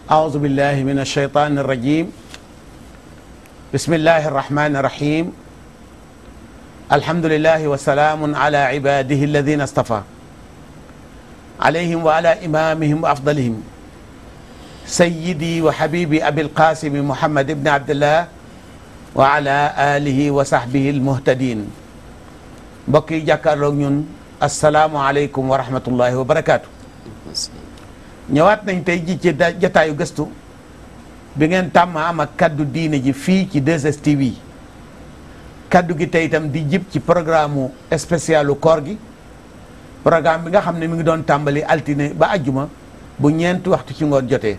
أعوذ بالله من الشيطان الرجيم بسم الله الرحمن الرحيم الحمد لله وسلام على عباده الذين اصطفى عليهم وعلى إمامهم وأفضلهم سيدي وحبيبي أبي القاسم محمد بن عبد الله وعلى آله وصحبه المهتدين mbokk yi jàkkaarloog ñun asalaamualeykum wa rahmatullahi wa barakaatu. ñëwaat nañ tey ji ci jataayu gëstu bi ngeen tàmm am ak kaddu diine ji fii ci 2STV kaddu gi tey itam di jib ci programme spécialu koor gi programme bi nga xam ne mi ngi doon tàmbali altine ba ajjuma bu ñeenti waxtu ci ngoon jotee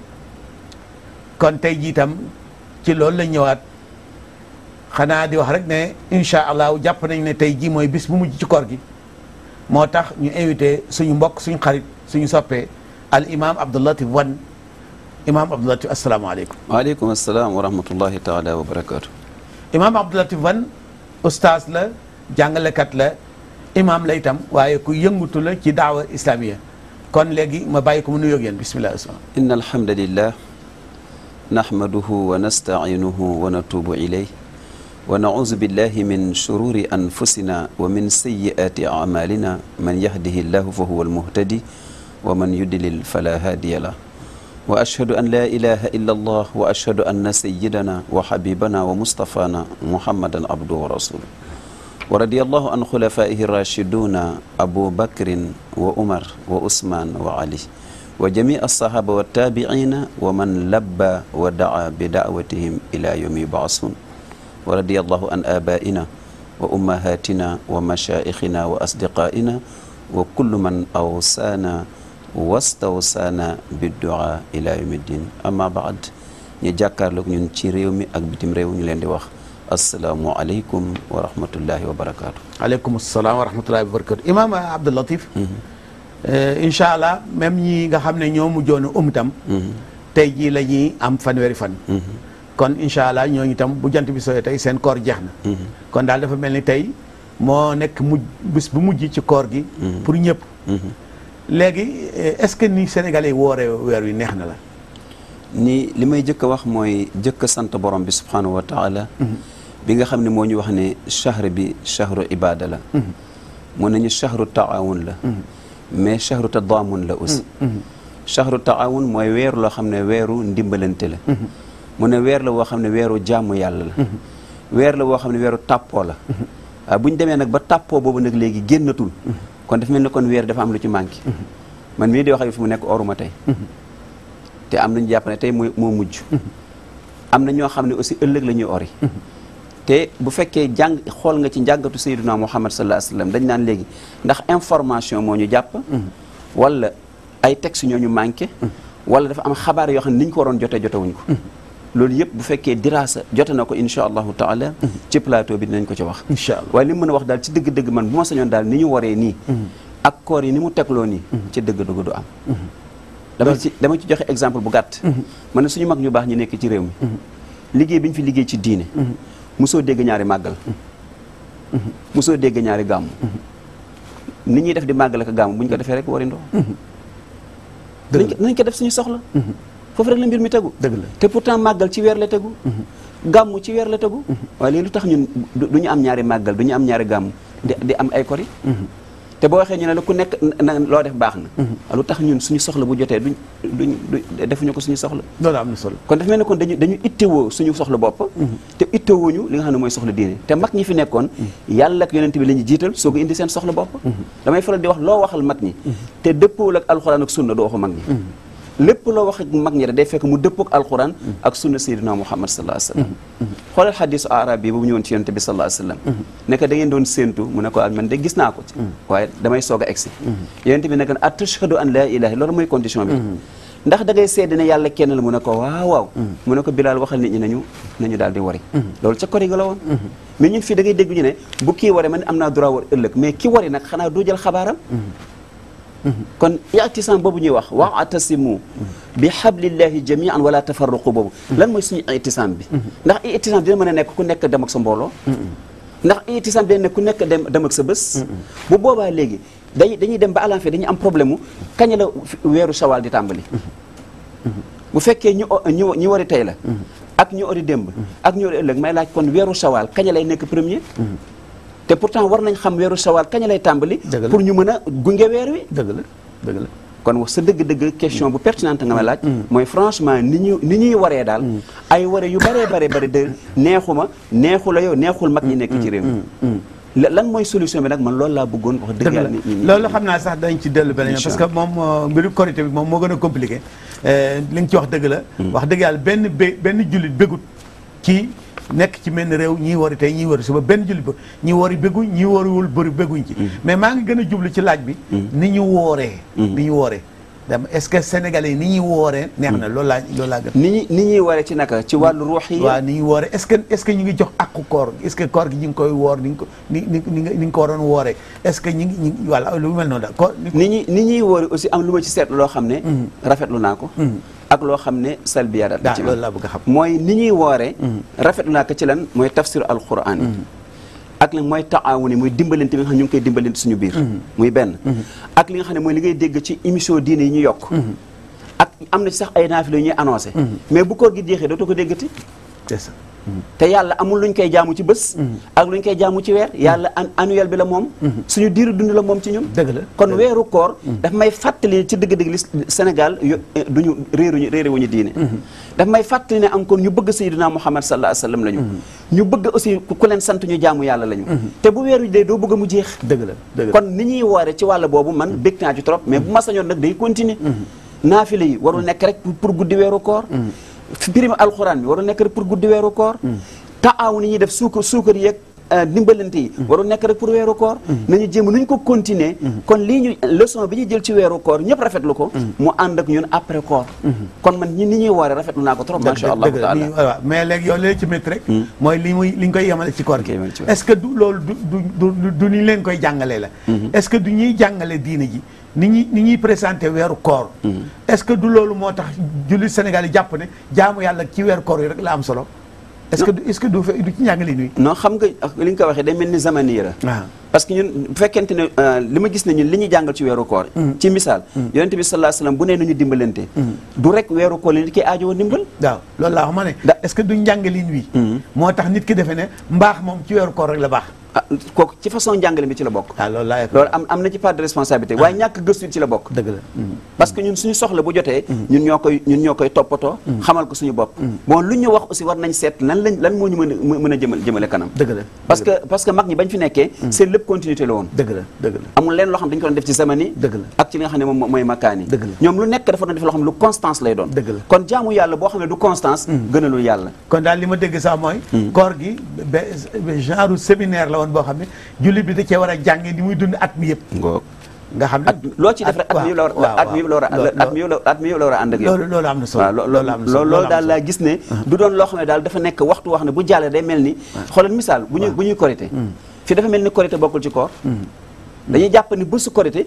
kon tey ji itam ci loolu la ñëwaat xanaa di wax rek ne incha allah jàpp nañ ne tey jii mooy bis bu mujj ci koor gi moo tax ñu invité suñu mbokk suñu xarit suñu soppee al imam Abdou Latif Wane imam Abdou Latif asalaamaaleykum. waaleykum asalaam wa rahmatullahi taala wa barakaatu. imam Abdou Latif Wane ustaas la jàngalekat la imam la itam waaye ku yëngutu la ci daawa islamiya kon léegi ma bàyyi ko mu nuyoog yéen bismillah. inna alhamdulillah nahmaduhu wa nasta'inuhu wa natubu ilayh wa nauzu billahi min shururi anfusina wa min sayyiati a'malina man yahdihi llahu fa huwa almuhtadi wa man yudlil fala hadiya lah wa ashhadu an la ilaha illa allah wa ashhadu anna sayyidana wa habibana wa mustafana muhammadan abduhu wa rasuluhu wa radiyallahu an khulafaihi rashiduna abu bakrin wa umar wa usman wa ali wa jami as-sahaba wa tabi'ina wa man labba wa da'a bi da'watihim ila yawmi yub'asun wa radiyallahu an abaina wa ummahatina wa mashayikhina wa asdiqaina wa kullu man awsana wastawsana biddua ila yawmiddin amma baad ñu jàkkaarloog ñun ci réew mi ak bitim réew ñu leen di wax asalaamu aleykum wa rahmatullahi wa barakaatu. aleykum salaam wa rahmatullahi wa barakaatu. imaam Abdou Latif. incha allah même ñi nga xam ne ñoo mujjoon a tam. tey jii la ñuy am fanweeri fan. kon incha allah ñooñu itam bu jant bi sooyee tey seen koor jeex na. kon daal dafa mel ni tey moo nekk bis bu mujj ci koor gi. pour ñëpp. léegi est-ce que ni Sénégalais wooree weer wi neex na la. ni li may jëkk a wax mooy jëkk a sant borom bi subhanahu wa taala. bi nga xam ne moo ñu wax ne chahr bi chahru ibada la. mu ne ñu chahru taawun la. mais chahru tadaamun la aussi. chahru taawun mooy weeru loo xam ne weeru ndimbalante la. mu ne weer la woo xam ne weeru jaamu yàlla la. weer la woo xam ne weeru tàppoo la. waaw bu ñu demee nag ba tàppoo boobu nag léegi génnatul. kon dafa mel ni kon weer dafa am lu ci manqué. man mii di wax ak fi mu nekk oruma tey. te am nañu jàpp ne tey moo mujj. am na ñoo xam ne aussi ëllëg la ñuy ori. te bu fekkee xool nga ci njàngatu sayyiduna Muhammad sallallahu alayhi wa sallam dañ naan léegi ndax information moo ñu jàpp. wala ay textes ñoo ñu manqué. wala dafa am xabaar yoo xam ne ni ñu ko waroon jotewuñ ko. loolu yëpp bu fekkee diraasa jote na ko incha allahu taala ci plateau bi dinañ ko ci wax. incha allah waaye li mu mën a wax daal ci dëgg-dëgg man bu ma sañoon daal ni ñu waree nii. ak koor yi ni mu tegloo nii. ci dëgg-dëgg du am. dama ci joxe exemple bu gàtt. man ne suñu mag ñu baax ñi nekk ci réew mi. liggéey bi ñu fi liggéey ci diine. mosoo dégg ñaari màggal. mosoo dégg ñaari gàmm. nit ñuy def di màggal ak gàmm bu ñu ko defee rek warindoo. nañ ko def suñu soxla. foofu rek la mbir mi tegu. dëgg la te pourtant màggal ci weer la tegu. gàmmu ci weer la tegu. waaye léegi lu tax ñun du ñu am ñaari màggal du ñu am ñaari gàmmu di am ay kori. te boo waxee ñu ne la ku nekk loo def baax na. lu tax ñun suñu soxla bu jotee duñ defuñu ko suñu soxla. loolu am na solo. kon dafa mel ne kon dañu ittewoo suñu soxla bopp. te ittewoo ñu li nga xam ne mooy soxla diine te mag ñi fi nekkoon. yàlla ak yonent bi la ñu jiital soo ko indi seen soxla bopp. damay faral di wax loo waxal mag ñi. te dëppoowul ak alxuraan ak sunna doo waxu mag ñi. lépp loo wax ak mag ñi day fekk mu dëppook alquran ak sunna sayyidina Muhammad sallallahu alayhi wa sallam. xoolal xadisu arab bi boobu ñëwoon ci yonent bi sallallahu alayhi wa sallam. ne ko da ngeen doon séentu mu ne ko man de gis naa ko ci. waaye damay soog a egsi. yonent bi ne ko atashhadu an laa ilaaha loolu mooy condition bi. ndax da ngay seede ne yàlla kenn la mu ne ko waaw waaw. mu ne ko Bilaal waxal nit ñi nañu daal di wari. loolu ca kori ga la woon. mais ñun fii da ngay dégg ñu ne bu kii waree man am naa droit war ëllëg mais ki wari nag xanaa doo jël xabaaram. kon i'tisaam boobu ñuy wax wa'tasimu bi hablillahi jami'an wala tafarraqu boobu lan mooy suñu i'tisaam bi ndax i'tisaam dina mën a nekk ku nekk dem ak sa mbooloo ndax i'tisaam dina nekk ku nekk dem ak sa bés bu boobaa léegi dañuy dem ba à la fin dañuy am problème mu kañ la weeru shawal di tàmbali bu fekkee ñu wari tey la ak ñu ori démb ak ñu ori ëllëg may laaj kon weeru sawaal kañ lay nekk premier te pourtant war nañ xam weeru sawaal kañ lay tàmbali pour ñu mën a gunge weer wi dëgg la kon wax sa dëgg-dëgg question bu pertinente nga ma laaj mooy franchement ni ñuy waree daal ay waree yu bare de neexu la yow neexul mag ñi nekk ci réew mi lan mooy solution bi nag man loolu laa bëggoon wax dëgg yàlla loolu xam naa sax dañ ci dellu beneen parce que moom mbiru korité bi moom moo gën a compliqué li nga ci wax dëgg la wax dëgg yàlla benn jullit bégut ci nekk ci mel ni réew ñii wari tey ñii wari suba benn jullit ba ñii wari bégguñ ñii wariwul bëri bégguñ ci mais maa ngi gën a jublu ci laaj bi ni ñu wooree dama est-ce que sénégalais yi ni ñuy wooree neex na loolu laa gën ni ñuy wooree ci naka ci wàllu ruux yi waaw ni ñuy wooree est-ce que ñu ngi jox àqu koor est-ce que koor gi ñu ngi koy woor ni nga ko waroon wooree est-ce que ñi ngi voilà lu mel noonu daal koor ni ñuy wooree aussi am lu ma ci seetlu loo xam ne rafetlu naa ko ak loo xam ne salbiyaat ci loolu laa bëgg a xam mooy ni ñuy wooree rafetlu naa ko ci lan mooy tafsir alquran yi ak li mooy taawun yi muy dimbalante bi nga xam ne ñu ngi koy dimbalante suñu biir muy benn ak li nga xam ne mooy li ngay dégg ci émission diine yi ñu yokk ak am na ci sax ay naafila yu ñuy annoncé mais bu koor gi jeexee dootoo ko déggati c'est ça te yàlla amul luñ koy jaamu ci bés ak luñ koy jaamu ci weer yàlla annuel bi la moom suñu diiru dund la moom ci ñun dëgg la kon weeru koor daf may fàttali ci dëgg-dëgg li Sénégal duñu réerewuñu diine daf may fàttali ne encore ñu bëgg Sayyidina Muhammad sallallahu alayhi wa sallam lañu ñu bëgg aussi ku leen sant ñu jaamu yàlla lañu te bu weeru dee doo bëgg mu jeex dëgg la kon ni ñuy woore ci wàll boobu man bég naa ci trop mais bu ma sañoon nag day continuer naafile yi warul nekk rek pour guddi weeru koor prime alxuraan bi warul nekk rek pour guddi weeru koor taaw ni ñuy def suukar yeeg dimbalante yi warul nekk rek pour weeru koor nañu jéem nuñ ko continuer kon lii ñu leçon bi ñu jël ci weeru koor ñëpp rafetlu ko mu ànd ak ñun après koor kon man ni ñuy woore rafetlu naa ko trop masha Allah taala mais léegi yow léegi ci métti rek mooy li ñu koy yemale ci koor gi est-ce que du loolu du ni leen koy jàngalee la est-ce que du ñuy jàngale diine ji ni ñuy présenté weeru koor est-ce que du loolu moo tax jullit Sénégal yi jàpp ne jaamu yàlla ci weeru koor yi rek la am solo est-ce que du ci njàngale nuy non xam nga li nga ko waxee day mel ni zamani la parce que ñun bu fekkente ne li ma gis ne ñun li ñuy jàngal ci weeru koor ci misaal yonent bi sallallahu alayhi wasallam bu nee nañu dimbalante du rek weeru koor li nit ki aajowoo dimbal waaw loolu laa xam ne est-ce que du njàngalin wi moo tax nit ki defe ne mbaax moom ci weeru koor rek la baax kooku ci façon njàngale bi ci la bokk loolu am na ci part de responsabilité waaye ñàkk gëstu ci la bokk dëgg la parce que ñun suñu soxla bu jotee ñun ñoo koy toppatoo xamal ko suñu bopp bon lu ñu wax aussi war nañ seet lan moo ñu mën a jëmale kanam dëgg la parce que mag ñi bañ fi nekkee seen lépp continuité la woon dëgg la amul leen loo xam dañu ko doon def ci zamani dëgg la ak ci li nga xam ne moom mooy makkaan yi ñoom lu nekk dafa doon def loo xam ne lu constance lay doon dëgg la kon jaamu yàlla boo xam ne du constance gënalul yàlla kon daal li ma dégg sax mooy koor gi genre séminaire la woon boo xam ne jullit bi da cee war a jàngee ni muy dund at mi yëpp nga xam ne loo ci def rek at mi yëpp la war a ànd ak yow loolu am na solo loolu daal laa gis ne du doon loo xam ne daal dafa nekk waxtu wax ne bu jàllee day mel ni xoolal misaal bu ñuy korité fii dafa mel ni korité bokkul ci koor dañuy jàpp ni bésu korité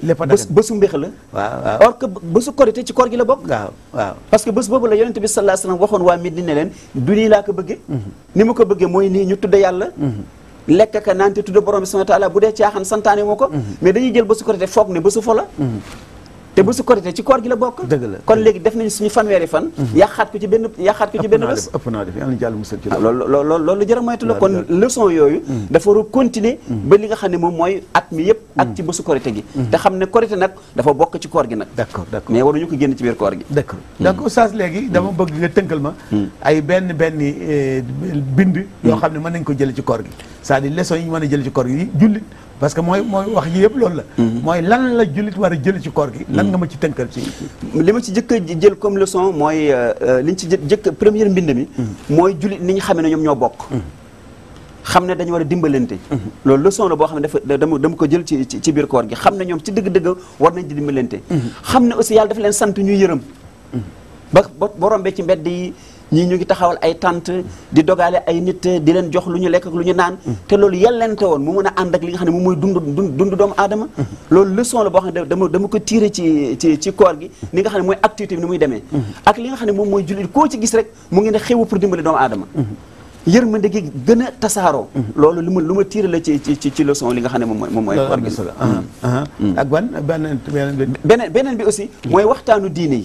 bésu mbéx la or que bésu korité ci koor gi la bokk waaw parce que bés boobu la yonent bi sallallahu alayhi wasallam waxoon waa Medina ne leen du nii laa ko bëggee ni ma ko bëggee mooy nii ñu tudde yàlla lekk ka naan te tudde borom bi subhanahu wa ta'ala bu dee caaxaan santaane moo ko mais dañuy jël bésu korité foog ne bésu fo la te bésu korité ci koor gi la bokk dëgg la kon léegi def nañu suñu fanweeri fan yàqaat ko ci benn bés ëpp naa def yàlla na jàll musal ci loolu jërë moytu la kon leçon yooyu dafa war a continuer ba li nga xam ne moom mooy at mi yëpp ak ci bésu korité gi te xam ne korité nag dafa bokk ci koor gi nag d'accord mais waruñu ko génn ci biir koor gi d'accord donc oustaz léegi dama bëgg nga tënkal ma ay benn bind yoo xam ne mën nañ ko jële ci koor gi c'est-à-dire leçon yi ñu mën a jële ci koor gi jullit parce que mooy wax yi yëpp loolu la mooy lan la jullit war a jële ci koor gi lan nga ma ci tënkal ci li ma ci jëkk a jël comme leçon mooy liñ ci jëkk première mbind mi mooy jullit ni ñu xamee ne ñoom ñoo bokk xam ne dañu war a dimbalante loolu leçon la boo xam ne dama ko jël ci biir koor gi xam ne ñoom ci dëgg-dëgg war nañ di dimbalante xam ne aussi yàlla dafa leen sant ñuy yërëm ba rombee ci mbedd yi ñii ñu ngi taxawal ay tente di dogaale ay nit di leen jox lu ñu lekk ak lu ñu naan te loolu yellente woon mu mën a ànd ak li nga xam ne moom mooy dund doomu aadama loolu leçon la boo xam ne dama ko tiré ci koor gi ni nga xam ne mooy activité bi ni muy demee ak li nga xam ne moom mooy jullit koo ci gis rek mu ngi ne xewu pour dimbali doomu aadama yërmande gi gën a tasaaroo. loolu lu ma tiire la ci leçon li nga xam ne moom mooy koor gi. ak beneen bi aussi mooy waxtaanu diine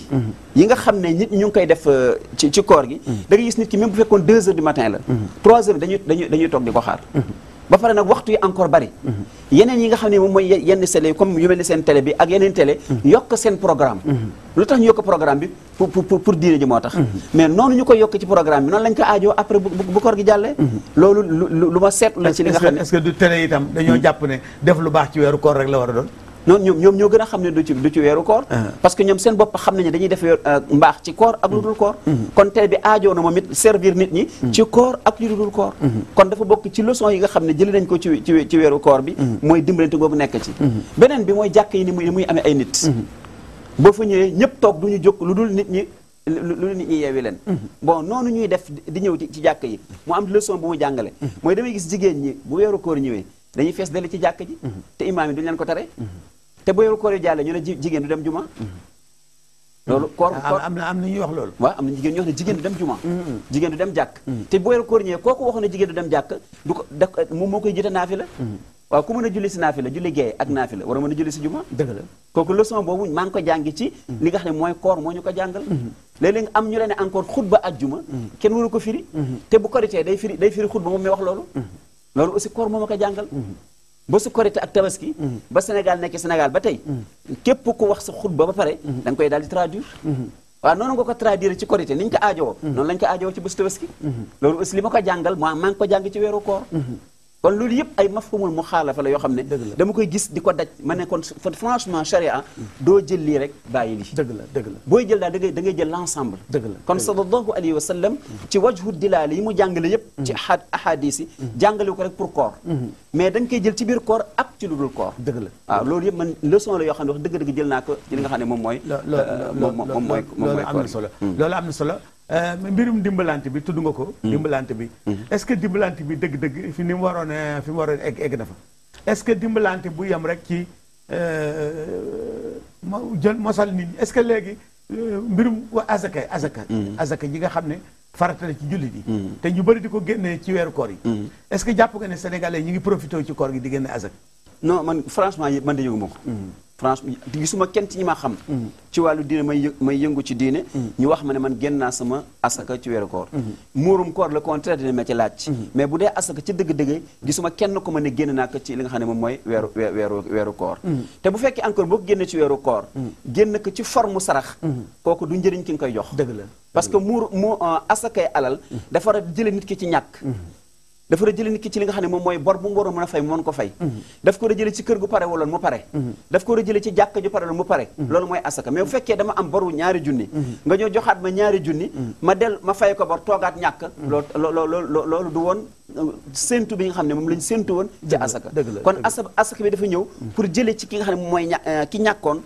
yi nga xam ne nit ñu ngi koy def ci koor gi da ngay gis nit ki même bu fekkoon 2 heures du matin la 3 heures dañuy toog di ko xaar ba pare nag waxtu yi encore bari yeneen yi nga xam ne moom mooy yenn télé comme yu mel ni seen télé bi ak yeneen télé yokk seen programme lu tax ñu yokk programme bi pour diine ji moo tax mais noonu ñu koy yokk ci programme bi noonu lañ ko aajoo après bu koor gi jàllee loolu lu ma seetlu la ci li nga xam ne est-ce que du télé itam dañoo jàpp ne def lu baax ci weeru koor rek la war a doon non ñoom ñoo gën a xam ne du ci weeru koor parce que ñoom seen bopp xam nañu dañuy def mbaax ci koor ak lu dul koor kon télé bi aajoo na moom it servir nit ñi ci koor ak lu dul koor kon dafa bokk ci leçon yi nga xam ne jëli nañ ko ci weeru koor bi mooy dimbalante googu nekk ci beneen bi mooy jàkk yi ni muy amee ay nit boo fa ñëwee ñëpp toog du ñu jóg lu dul nit ñi yeewi leen bon noonu ñuy def di ñëw ci jàkk yi mu am leçon bu mu jàngale mooy damay gis jigéen ñi bu weeru koor ñëwee dañuy fees dale ci jàkk ji te imaam yi duñu leen ko tere te bu weeru koor yu jàlle ñu ne jigéen du dem juma loolu koor am na ñuy wax loolu waaw am na jigéen ñoo xam ne jigéen du dem juma jigéen du dem jàkk te bu weeru koor ñëwee kooku waxoon ne jigéen du dem jàkk du ko def moom moo koy jiite naafila waaw ku mën a julli si naafila julli géeye ak naafila war a mën a julli si juma dëgg la kooku leçon boobu maa ngi ko jàngi ci li nga xam ne mooy koor moo ñu ko jàngal léeg-léeg am ñu leen ne encore xutba ajjuma kenn waru ko firi te bu koritee day firi xutba moom mi wax loolu loolu aussi koor moo ma ko jàngal ba su korité ak tabaski ba Sénégal nekk Sénégal ba tey képp ku wax sa xutba ba pare da nga koy daal di traduire waaw noonu nga ko traduire ci korité ni ñu ko aajowoo noonu lañ ko aajowoo ci bés tabaski loolu aussi li ma ko jàngal maa ngi ko jàng ci weeru koor kon loolu yëpp ay mafhumul muxaalafa la yoo xam ne dama koy gis di ko daj ma ne kon franchement charia doo jël lii rek bàyyi lii dëgg la booy jël daal da ngay jël l'ensemble dëgg la kon sallallahu alayhi wa sallam ci wajhu dilaala yi mu jàngale yëpp ci ahadis yi jàngale ko rek pour koor mais dañ koy jël ci biir koor ak ci lu dul koor dëgg la waaw loolu yëpp man leçon la yoo xam ne wax dëgg-dëgg jël naa ko ci li nga xam ne moom mooy loolu am na solo loolu am na solo mbirum dimbalante bi tudd nga ko dimbalante bi est-ce que dimbalante bi dëgg-dëgg fi mu waroon egg na fa est-ce que dimbalante bu yem rek ci mosal nit ñi est-ce que léegi mbirum azaka ji nga xam ne farata la ci jullit yi te ñu bëri di ko génnee ci weeru koor yi est-ce que jàpp nga ne sénégalais ñu ngi profité ci koor gi di génne azaka non man franchement man de yëguma ko franchement gisuma kenn ci ñi ma xam ci wàllu diine may yëngu ci diine ñu wax ma ne man génn naa sama asaka ci weeru koor muurum koor le contraire dina ma ci laaj mais bu dee asaka ci dëgg-dëgg gisuma kenn ko ma ne génn naa ko ci li nga xam ne moom mooy weeru koor te bu fekkee encore boo ko génne ci weeru koor génn ko ci forme sarax kooku du njëriñ ki nga koy jox dëgg la parce que asakay alal dafa war a jële nit ki ci ñàkk dafa war a jële nit ki ci li nga xam ne moom mooy bor bu mu waroon mën a fay mu mën ko fay daf ko war a jële ci kër gu pare wala mu pare daf ko war a jële ci jàkka ju pare wala mu pare loolu mooy asaka mais bu fekkee dama am boru 2 junni nga ñëw joxaat ma 2 junni ma fay ko bor toogaat ñàkk loolu du woon séntu bi nga xam ne moom lañ séntu woon ci asaka kon asaka bi dafa ñëw pour jële ci ki nga xam ne moom mooy ki ñàkkoon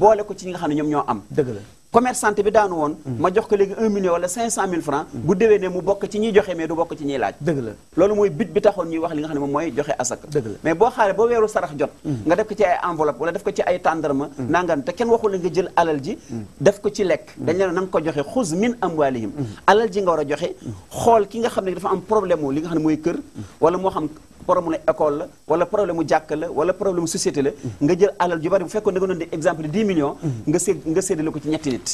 boole ko ci ñi nga xam ne ñoom ñoo am dëgg la commerçant bi daanu woon ma jox ko léegi 1 million wala 500 000 francs bu déwee ne mu bokk ci ñiy joxe mais du bokk ci ñiy laaj dëgg la loolu mooy bit bi taxoon ñuy wax li nga xam ne moom mooy joxe asaka dëgg la mais boo xaaree ba weeru sarax jot nga def ko ci ay enveloppe wala def ko ci ay tàndarma nangam te kenn waxul la nga jël alal ji def ko ci lekk dañ leen na nga ko joxe xuz min amwalihim alal ji nga war a joxe xool ki nga xam ne dafa am problème li nga xam ne mooy kër wala moo xam problème mu école la wala problème mu jàkk la wala problème mu société la nga jël alal ju bari bu fekkoon da nga doon di exemple 10 millions nga séddale ko ci ñetti nit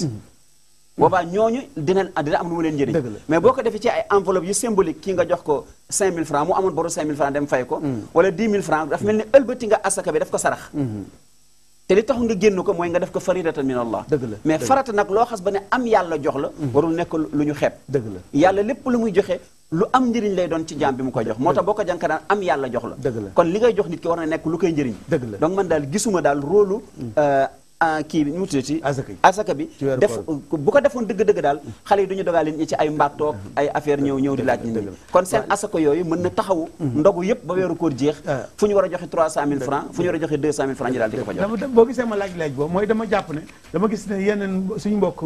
boobaa ñooñu dina am lu mu leen njëriñ mais boo ko defee ci ay enveloppe yu symbolique kii nga jox ko 5000 francs mu amoon boru 5000 francs dem fay ko wala 10 000 francs dafa mel ni ëlbati nga asaka bi daf ko sarax te li taxu nga génn ko mooy nga def ko faridatan min Allah mais farata nag loo xas ba ne am yàlla jox la warul nekk lu ñu xeeb dëgg la yàlla lépp lu muy joxe lu am njëriñ lay doon ci jaam bi mu koy jox moo tax boo ko jànka daan am yàlla jox la kon li ngay jox nit ki war na nekk lu koy njëriñ donc man daal gisuma daal rôlu kii bi ñu mu tuddati asaka bi def bu ko defoon dëgg-dëgg daal xale yi duñu dogal leen ñi ci ay mbaatoog ay affaire ñëw di laaj nit ñi kon seen asaka yooyu mën na taxawu ndogu yëpp ba weeru koor jeex fu ñu war a joxe 300 000 francs fu ñu war a joxe 200 000 francs ñu daal di ko fa jox boo gisee ma laaj boobu mooy dama jàpp ne dama gis ne yeneen suñu mbokk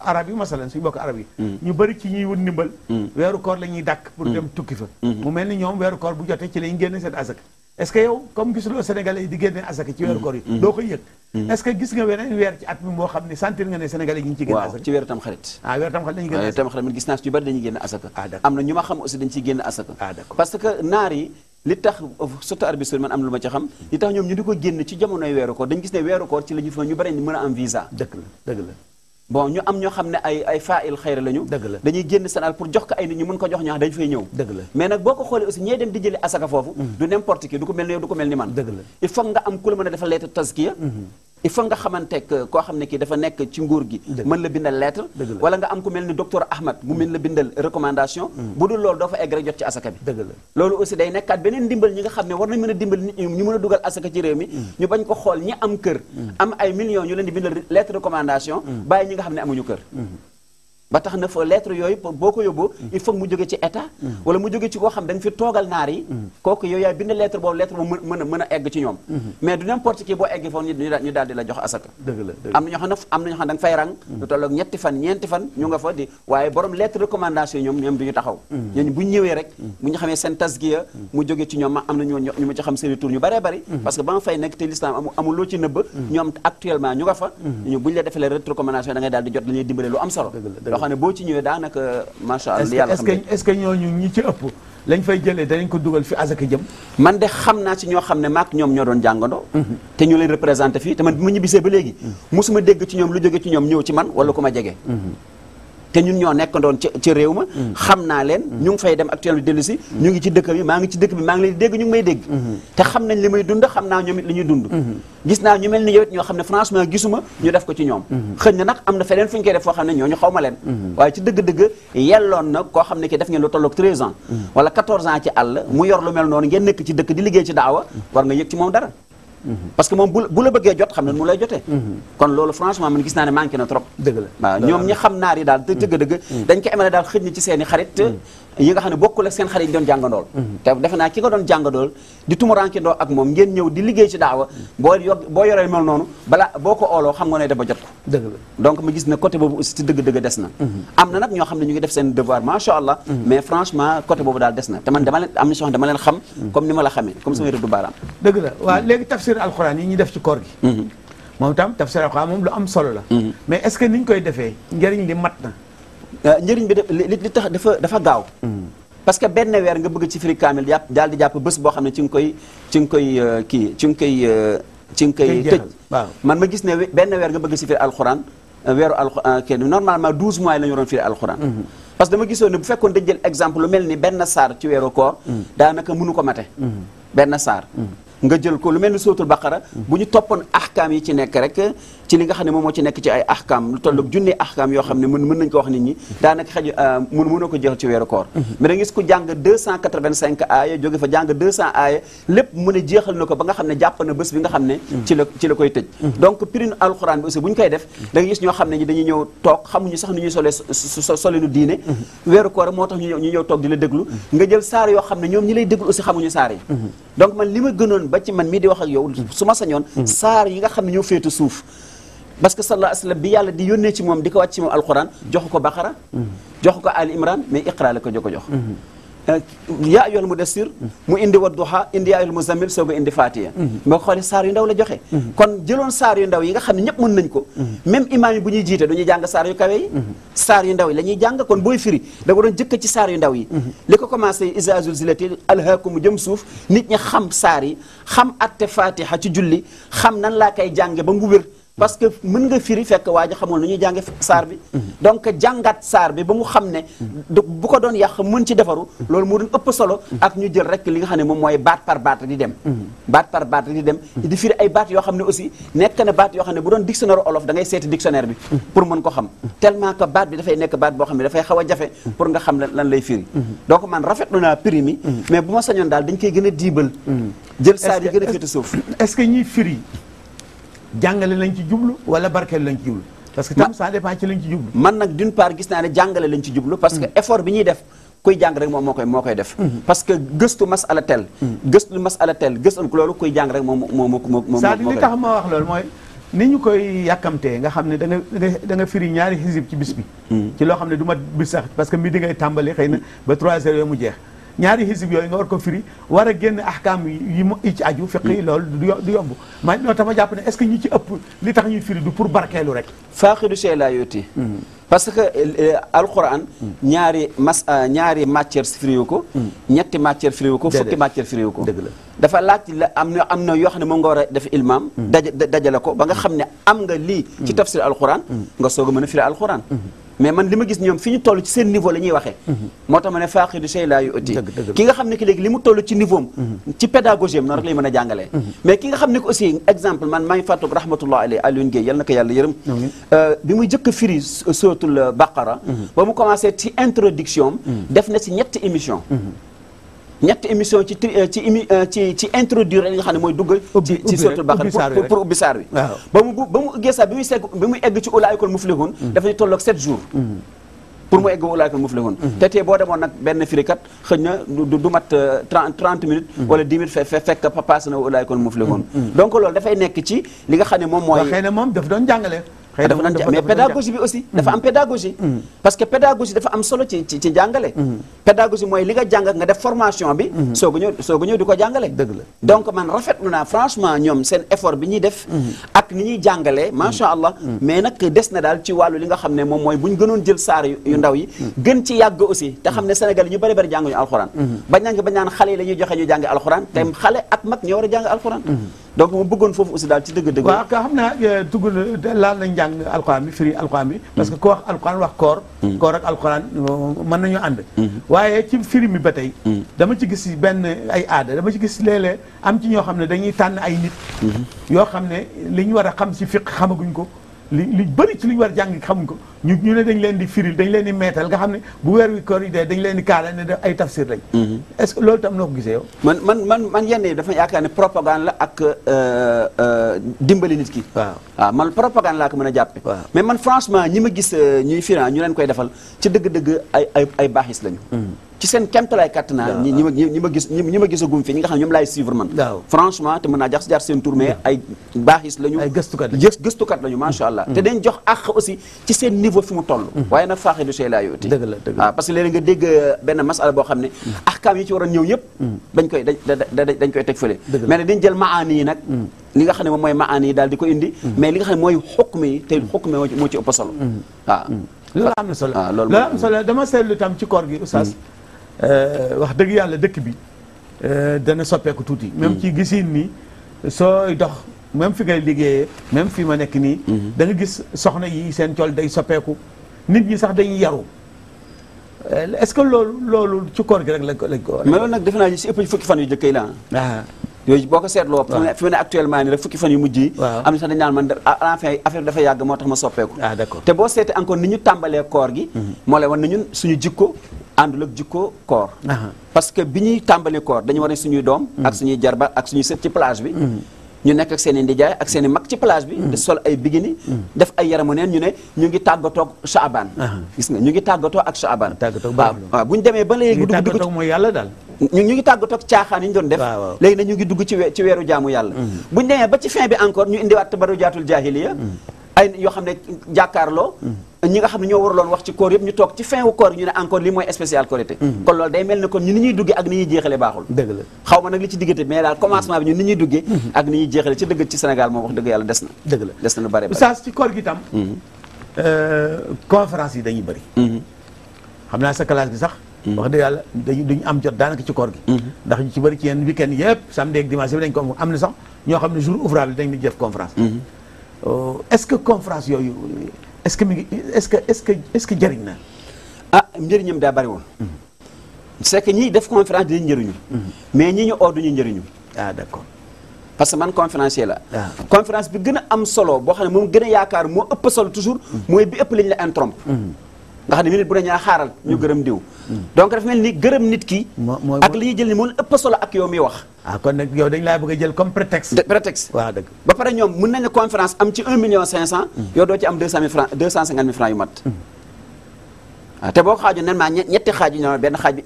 arab yi masalan suñu mbokk arab yi ñu bëri ci ñuy wut ndimbal weeru koor la ñuy dàkk pour dem tukki fa mu mel ni ñoom weeru koor bu jotee ci lañ génne seen asaka est-ce que yow comme gisuloo Sénégalais yi di génne asaka ci weeru koor yi doo koy yëg est-ce que gis nga weneen weer ci at mi moo xam ne sentir nga ne Sénégalais yi ñu ci génne asaka waaw ci weeru tam xarit weeru tam xarit dañuy génne asaka tam xarit man gis naa si ñu bari dañuy génne asaka am na ñu ma xam aussi dañ ciy génne asaka d'accord parce que naar yi li tax surtout Arabie Saoudite man am lu ma ci xam li tax ñoom ñu di ko génn ci jamonoy weeru koor dañ gis ne weeru koor ci la ñu fa ñu bari mën a am visa dëgg la bon ñu am ñoo xam ne ay faa'il xayra lañu dëgg la dañuy génn seen alal pour jox ko ay nit ñu mën ko jox ñoo xam dañu fay ñëw dëgg la mais nag boo ko xoolee aussi ñee dem di jëli asaka foofu du n'importe qui du ko mel ni yow du ko mel ni man dëgg la il faut nga am ku la mën a defal lettre tazkiya il faut nga xamanteeg koo xam ne kii dafa nekk ci nguur gi mën la bindal lettre wala nga am ku mel ni docteur Ahmad mu mën la bindal recommandation bu dul loolu doo fa egg rek jot ci asaka bi dëgg la loolu aussi day nekkaat beneen ndimbal ñi nga xam ne war nañ mën a dimbal nit ñi ñu mën a dugal asaka ci réew mi ñu bañ ko xool ñi am kër am ay millions ñu leen di bindal lettre recommandation bàyyi ñi nga xam ne amuñu kër ba tax na fa lettre yooyu boo ko yóbboo il faut mu jóge ci état wala mu jóge ci koo xam da nga fi toogal naar yi kooku yow yaay bind lettre boobu mën a egg ci ñoom mais du n'importe qui boo egg foofu ñu daal di la jox asaka am na ñoo xam ne da nga fay rang lu tolloog ñetti fan ñeenti fan ñu nga fa di waaye borom lettre recommandation yi ñoom du ñu taxaw ñooñu bu ñu ñëwee rek bu ñu xamee seen tasgiya mu jóge ci ñoom am na ñu ma ci xam seen tour ñu bëree bëri parce que ba nga fay nekk te l'islam amul loo ci nëbb ñoom actuellement ñu nga fa ñu bu ñu la defalee lettre recommandation da ngay daal di jot dañuy dimbale lu am solo xam ne boo ci ñëwee daanaka macha allah yàlla xam est-ce que ñooñu ñi ci ëpp lañ fay jëlee danañ ko dugal fi asaka jëm man de xam naa ci ñoo xam ne maak ñoom ñoo doon jàngandoo te ñu leen représenté fii te man bi ma ñibbisee ba léegi musuma dégg ci ñoom lu jóge ci ñoom ñëw ci man wala ku ma jege te ñun ñoo nekkandoon ci réew ma xam naa leen ñu ngi fay dem actuellement dellu si ñu ngi ci dëkk bi maa ngi ci dëkk bi maa ngi leen di dégg ñu ngi may dégg te xam nañ li may dund xam naa ñoom it li ñuy dund gis naa ñu mel ni yow it ñoo xam ne franchement gisuma ñu def ko ci ñoom xëy na nag am na feneen fu ñu koy def foo xam ne ñooñu xaw ma leen waaye ci dëgg-dëgg yelloon na koo xam ne ki def ngeen lu tolloog 13 ans wala 14 ans ci àll mu yor lu mel noonu ngeen nekk ci dëkk di liggéey ci daawa war nga yëg ci moom dara parce que moom bu la bëggee jot xam ne mu lay jotee kon loolu franchement man gis naa ne manqué na trop dëgg la waaw ñoom ñi xam naar yi daal te dëgg-dëgg dañ ko emale daal xëj na ci seen i xarit yi nga xam ne bokkul ak seen xarit yi doon jàngandool te defe naa ki nga doon jàngandool di tumurankindoo ak moom ngeen ñëw di liggéey ci daawa boo yoree mel noonu balaa boo ko ooloo xam nga ne dafa jot ko dëgg la donc ma gis ne côté boobu aussi ci dëgg-dëgg des na am na nag ñoo xam ne ñu ngi def seen devoir macha allah mais franchement côté boobu daal des na te man dama leen am na soo xam dama leen xam comme ni ma la xamee comme samay rëddu baaraam dëgg la waaw léegi tafsir alxuraan yi ñuy def ci koor gi moom itam tafsir alxuraan moom lu am solo la mais est-ce que ni ñu koy defee njëriñ li mat na njëriñ bi li tax dafa gaaw parce que benn weer nga bëgg ci firi kaamil daal di jàpp bés boo xam ne ci nga koy tëj man ma gis ne benn weer nga bëgg ci firi alxuraan weeru alxuraan kenn normalement 12 mois la ñu waroon firi alxuraan parce que dama gisoon ne bu fekkoon dañ jël exemple lu mel ni benn saar ci weeru koor daanaka mënu ko mate benn saar nga jël ko lu mel ni sootul baqara bu ñu toppoon ahkaam yi ci nekk rek ci li nga xam ne moom moo ci nekk ci ay ahkaam lu tolloog junne ahkaam yoo xam ne mën nañ ko wax nit ñi daanaka xëj mënoo ko jeexal ci weeru koor mais da nga gis ku jàng 285 aaya jóge fa jàng 200 aaya lépp mu ne jeexal na ko ba nga xam ne jàpp na bés bi nga xam ne ci la koy tëj donc pirinu alxuraan bi aussi bu ñu koy def da nga gis ñoo xam ne ñi dañuy ñëw toog xamuñu sax nu ñuy solinu diine weeru koor moo tax ñu ñëw toog di la déglu nga jël saar yoo xam ne ñoom ñi lay déglu aussi xamuñu saar yi donc man li ma gënoon ba ci man mii di wax ak yow su ma sañoon saar yi nga xam ne ñoo féetu suuf parce que sallallahu alayhi wa sallam bi yàlla di yónnee ci moom di ko wàcc ci moom alquran joxu ko baqara joxu ko ali imran mais iqra la ko jox yaa ayyuhal mudassir mu indi wadduha indi yaa ayyuhal muzammil soog a indi fatiha boo ko xoolee saar yu ndaw la joxe kon jëloon saar yu ndaw yi nga xam ne ñëpp mën nañ ko même imaam yi bu ñuy jiite dañuy jàng saar yu kawe yi saar yu ndaw yi la ñuy jàng kon booy firi da nga doon jëkk ci saar yu ndaw yi li ko commencé iza zulzilati alhaakumu jëm suuf nit ñi xam saar yi xam atte fatiha ci julli xam nan laa koy jànge ba mu wér parce que mën nga firi fekk waa ji xamul nu ñuy jànge saar bi donc jàngat saar bi ba mu xam ne bu ko doon yàq mën ci defaru loolu moo doon ëpp solo ak ñu jël rek li nga xam ne moom mooy baat par baat di dem baat par baat di dem di firi ay baat yoo xam ne aussi nekk na baat yoo xam ne bu doon dictionnaire olof da ngay seeti dictionnaire bi pour mën ko xam tellement que baat bi dafay nekk baat boo xam ne dafay xaw a jafe pour nga xam lan lay firi donc man rafetlu naa prix mi mais bu ma sañoon daal dañ koy gën a diibal jël saar yi gën a féete suuf est-ce que ñuy firi jàngale lañ ci jublu wala barkeel lañ ci jublu parce que tam ça dépend ci lañ ci jublu man nag d'une part gis naa ne jàngale lañ ci jublu parce que effort bi ñuy def kuy jàng rek moom moo koy def parce que gëstu masala tel gëstu loolu kuy jàng rek moom c'est-à-dire li tax ma wax loolu mooy ni ñu koy yàkkamtee nga xam ne da nga firi ñaari xisib ci bis bi ci loo xam ne du mat bis sax parce que midi ngay tàmbali xëy na ba 3 heures yooyu mu jeex ñaari xisib yooyu nga war ko firi war a génn ahkaam yi ci aju fiq yi loolu du yomb ma noo tax ma jàpp ne est-ce que ñi ci ëpp li tax ñuy firi du pour barkeelu rek faaxidu shay laa yuuti parce que alquran ñaari matière firiwu ko ñetti matière firiwu ko fukki matière firiwu ko dëgg la dafa laaj la am na yoo xam ne moom nga war a def ilmaam dajale ko ba nga xam ne am nga lii ci tafsir alquran nga soog a mën a firi alquran mais man li ma gis ñoom fi ñu toll ci seen niveau la ñuy waxee moo tax ma ne faaqidu shay laa yu'ti ki nga xam ne ki léegi li mu toll ci niveau am ci pédagogie am noonu rek lay mën a jàngalee mais ki nga xam ne ko aussi exemple man maa ngi fàttaliku rahmatullah alayhi Alioune Guèye yal na ko yàlla yërëm bi muy jëkk a firi suratul baqara ba mu commencé ci introduction def na ci ñetti émission ci introduire li nga xam ne mooy dugg ci suratul baqara pour ubbi saar bi ba mu uggee saar bi muy egg ci ulaa'ikal muflihun dafa ñu tolloog 7 jours pour mu egg ulaa'ikal muflihun te tey boo demoon nag benn firikat xëy na du mat 30 minutes wala 10 minutes fekk passé na ulaa'ikal muflihun donc loolu dafay nekk ci li nga xam ne moom mooy xëy na moom daf doon jàngale mais pédagogie bi aussi dafa am pédagogie parce que pédagogie dafa am solo ci jàngale pédagogie mooy li nga jàng nga def formation bi sooga ñëw di ko jàngale dëgg la donc man rafetlu naa franchement ñoom seen effort bi ñuy def ak ni ñuy jàngalee macha allah mais nag des na daal ci wàllu li nga xam ne moom mooy bu ñu gënoon jël saar yu ndaw yi gën ci yàgg aussi te xam ne Sénégal yi ñu bëri jànguñu alxuraan bañ naan xale yi la ñuy joxe ñu jàngi alxuraan te xale ak mag ñoo war a jàng alxuraan donc mu bëggoon foofu aussi daal ci dëgg-dëgg waaw ka xam naa tugg laal nañ jàng alxuraan bi firi alxuraan bi parce que ku wax alxuraan wax koor ak alxuraan mën nañu ànd waaye ci firi mi ba tey dama ci gis benn ay aada dama ci gis léeg-léeg am ci ñoo xam ne dañuy tànn ay nit yoo xam ne li ñu war a xam ci fiq xamaguñ ko li bëri ci li ñu war a jàng xamuñ ko ñu ne dañ leen di firil dañ leen di meetal nga xam ne bu weer wi koor yi dee dañ leen di kaala ne ay tafsir lañ est-ce que loolu tam noo ko gisee yow man yenn yi dafa yaakaar ne propagande la ak dimbali nit ki waaw man propagande laa ko mën a jàppe mais man franchement ñi ma gis ñuy firan ñu leen koy defal ci dëgg-dëgg ay baaxis lañu ci seen kemtalaay kattanaa ñi ma gisagum fi ñi nga xam ne ñoom laay suivre man franchement te mën naa jaar seen tour mais ay baaxis lañu ay gëstukat lañu macha allah te dañ jox àq aussi ci seen niveau fi mu toll waaye nag faaxidu shay laa yu'ti dëgg la waaw parce que léegi nga dégg benn masala boo xam ne ahkaam yi ci waroon ñëw yëpp dañ koy teg fële mais ne dañ jël maani yi nag li nga xam ne moom mooy maani yi daal di ko indi mais li nga xam ne mooy xukm yi te xukm yi moo ci ëpp solo waaw loolu am na solo loolu am solo dama seetlu tam ci koor gi oustaz wax dëgg yàlla dëkk bi dana soppeeku tuuti même ci gisin nii sooy dox même fi ngay liggéeyee même fi ma nekk nii da nga gis soxna yi seen col day soppeeku nit ñi sax dañuy yaru est-ce que loolu ci koor gi rek lañ ko mais loolu nag defe naa si ëpp fukki fan yu jëkk yi la yooyu boo ko seetloo fi mu ne actuellement nii rek fukki fan yu mujj yi am na sax dañ naan man enfin affaire dafa yàgg moo tax ma soppeeku d'accord te boo seetee encore ni ñu tàmbalee koor gi moo lay wan ne ñun suñu jikko àndul ak jikko koor parce que bi ñuy tàmbalee koor dañu war ne suñuy doom ak suñuy jarba ak suñuy sët ci plage bi ñu nekk ak seen i ndijaay ak seen i mag ci plage bi di sol ay bikini def ay yaramu neen ñu ne ñu ngi tàggatoog Shaaban gis nga ñu ngi tàggatoo ak Shaaban waaw bu ñu demee ba léegi dugg mooy yàlla daal ñu ngi tàggatoog caaxaan yi ñu doon def léegi nag ñu ngi dugg ci weeru jaamu yàlla bu ñu demee ba ci fin bi encore ñu indiwaat tabarujaatul jaahiliya ay yoo xam ne jàkkaarloo ñi nga xam ne ñoo waraloon wax ci koor yëpp ñu toog ci fin wu koor ñu ne encore li mooy spécial korité kon loolu day mel ne kon ñu ni ñuy duggee ak ni ñuy jeexale baaxul dëgg la xaw ma nag li ci diggante mais daal commencement bi ñun ni ñuy duggee ak ni ñuy jeexale ci dëgg ci Sénégal moom wax dëgg yàlla des na dëgg la des na lu bare bare oustaz ci koor gi tam conférence yi dañuy bëri xam naa sa classe bi sax wax dëgg yàlla duñu am jot daanaka ci koor gi ndax ñu ci bëri ci yenn week-end yëpp samedi ak dimanche bi dañ ko am na sax ñoo xam ne jour ouvrable dañ di def conférence est-ce que conférence yooyu est-ce que mi ngi est-ce que jëriñ na njëriñam daa bari woon c'est que ñiy def conférence dinañ njëriñu mais ñi ñu oo duñu njëriñu d'accord parce que man conférencier la conférence bi gën a am solo boo xam ne moom gën a yaakaar moo ëpp solo toujours mooy bi ëpp li ñu la interrompre nga xam ne minute bu ne ñaa xaaral ñu gërëm diw donc dafa mel ni gërëm nit ki ak li ñuy jël ni moo ëpp solo ak yow miy wax kon nag yow dañ laa bëgg a jël comme prétexte waaw dëgg ba pare ñoom mën nañ ne conférence am ci 1,500,000 yow doo ci am 200 000 francs 250 000 francs yu mat te boo ko xaaju nen maa ñetti xaaj yi ñoo benn xaaj bi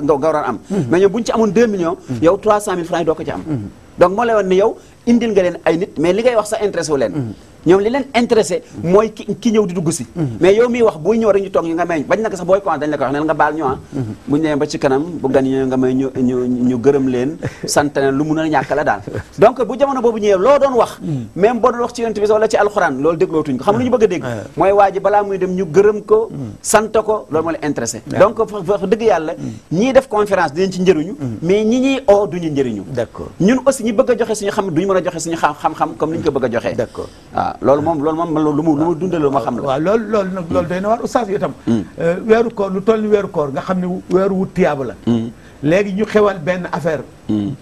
nga waroon am mais ñoom bu ñu ci amoon 2 millions yow 300 000 francs yi doo ko ci am donc moo lay woon ne yow indil nga leen ay nit mais li ngay wax sax intéressé wu leen ñoom li leen intéressé mooy ki ñëw di dugg si mais yow miy wax buy ñëw rek ñu toog ñu nga may bañ naka sax booy commencé dañ la ko wax neen nga baal ñu bu ñu demee ba ci kanam bu gan yi nga may ñu gërëm leen sant leen lu mun a ñàkk la daal donc bu jamono boobu ñëwee loo doon wax même boo doon wax ci yonent bi wala ci alxuraan loolu déglootuñ ko xam lu ñu bëgg a dégg mooy waa ji balaa muy dem ñu gërëm ko sant ko loolu moo leen intéressé donc wax dëgg yàlla ñii def conférence dinañ ci njëriñu mais ñi ñuy oo duñu njëriñu d'accord ñun aussi ñi bëgg a joxe suñu xam duñu mën a joxe suñu xam-xam comme ni ñu ko bëgg a joxee d'accord waaw loolu moom lu mu dundal lu ma xam la waaw loolu nag loolu doy na waar oustaz yi itam weeru koor lu toll ni weeru koor nga xam ne weeru wut tiyaaba la léegi ñu xewal benn affaire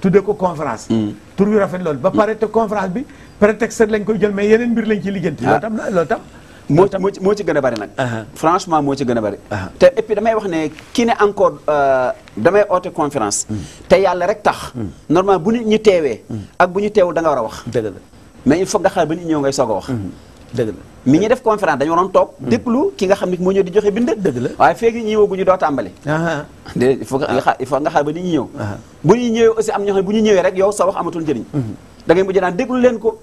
tudde ko conférence tur wi rafet loolu ba pare te conférence bi prétexte lañ koy jël mais yeneen mbir lañ ciy lijjanti loolu tam moo ci gën a bari nag franchement moo ci gën a bari te et puis damay wax ne kii ne encore damay oote conférence te yàlla rek tax normalement bu nit ñi teewee ak bu ñu teewul da nga war a wax dëgg la mais il faut nga xaar ba nit ñëw ngay soog a wax dëgg la mi ñuy def conférence dañu waroon toog déglu ki nga xam ne moo ñëw di joxe bind dëgg la waaye feegi ñi ñëwaguñu doo tàmbali il faut nga xaar ba nit ñi ñëw bu ñu ñëwee aussi am ñoo xam ne bu ñu ñëwee rek yow sa wax amatul njëriñ da ngay mujj naan déglu leen ko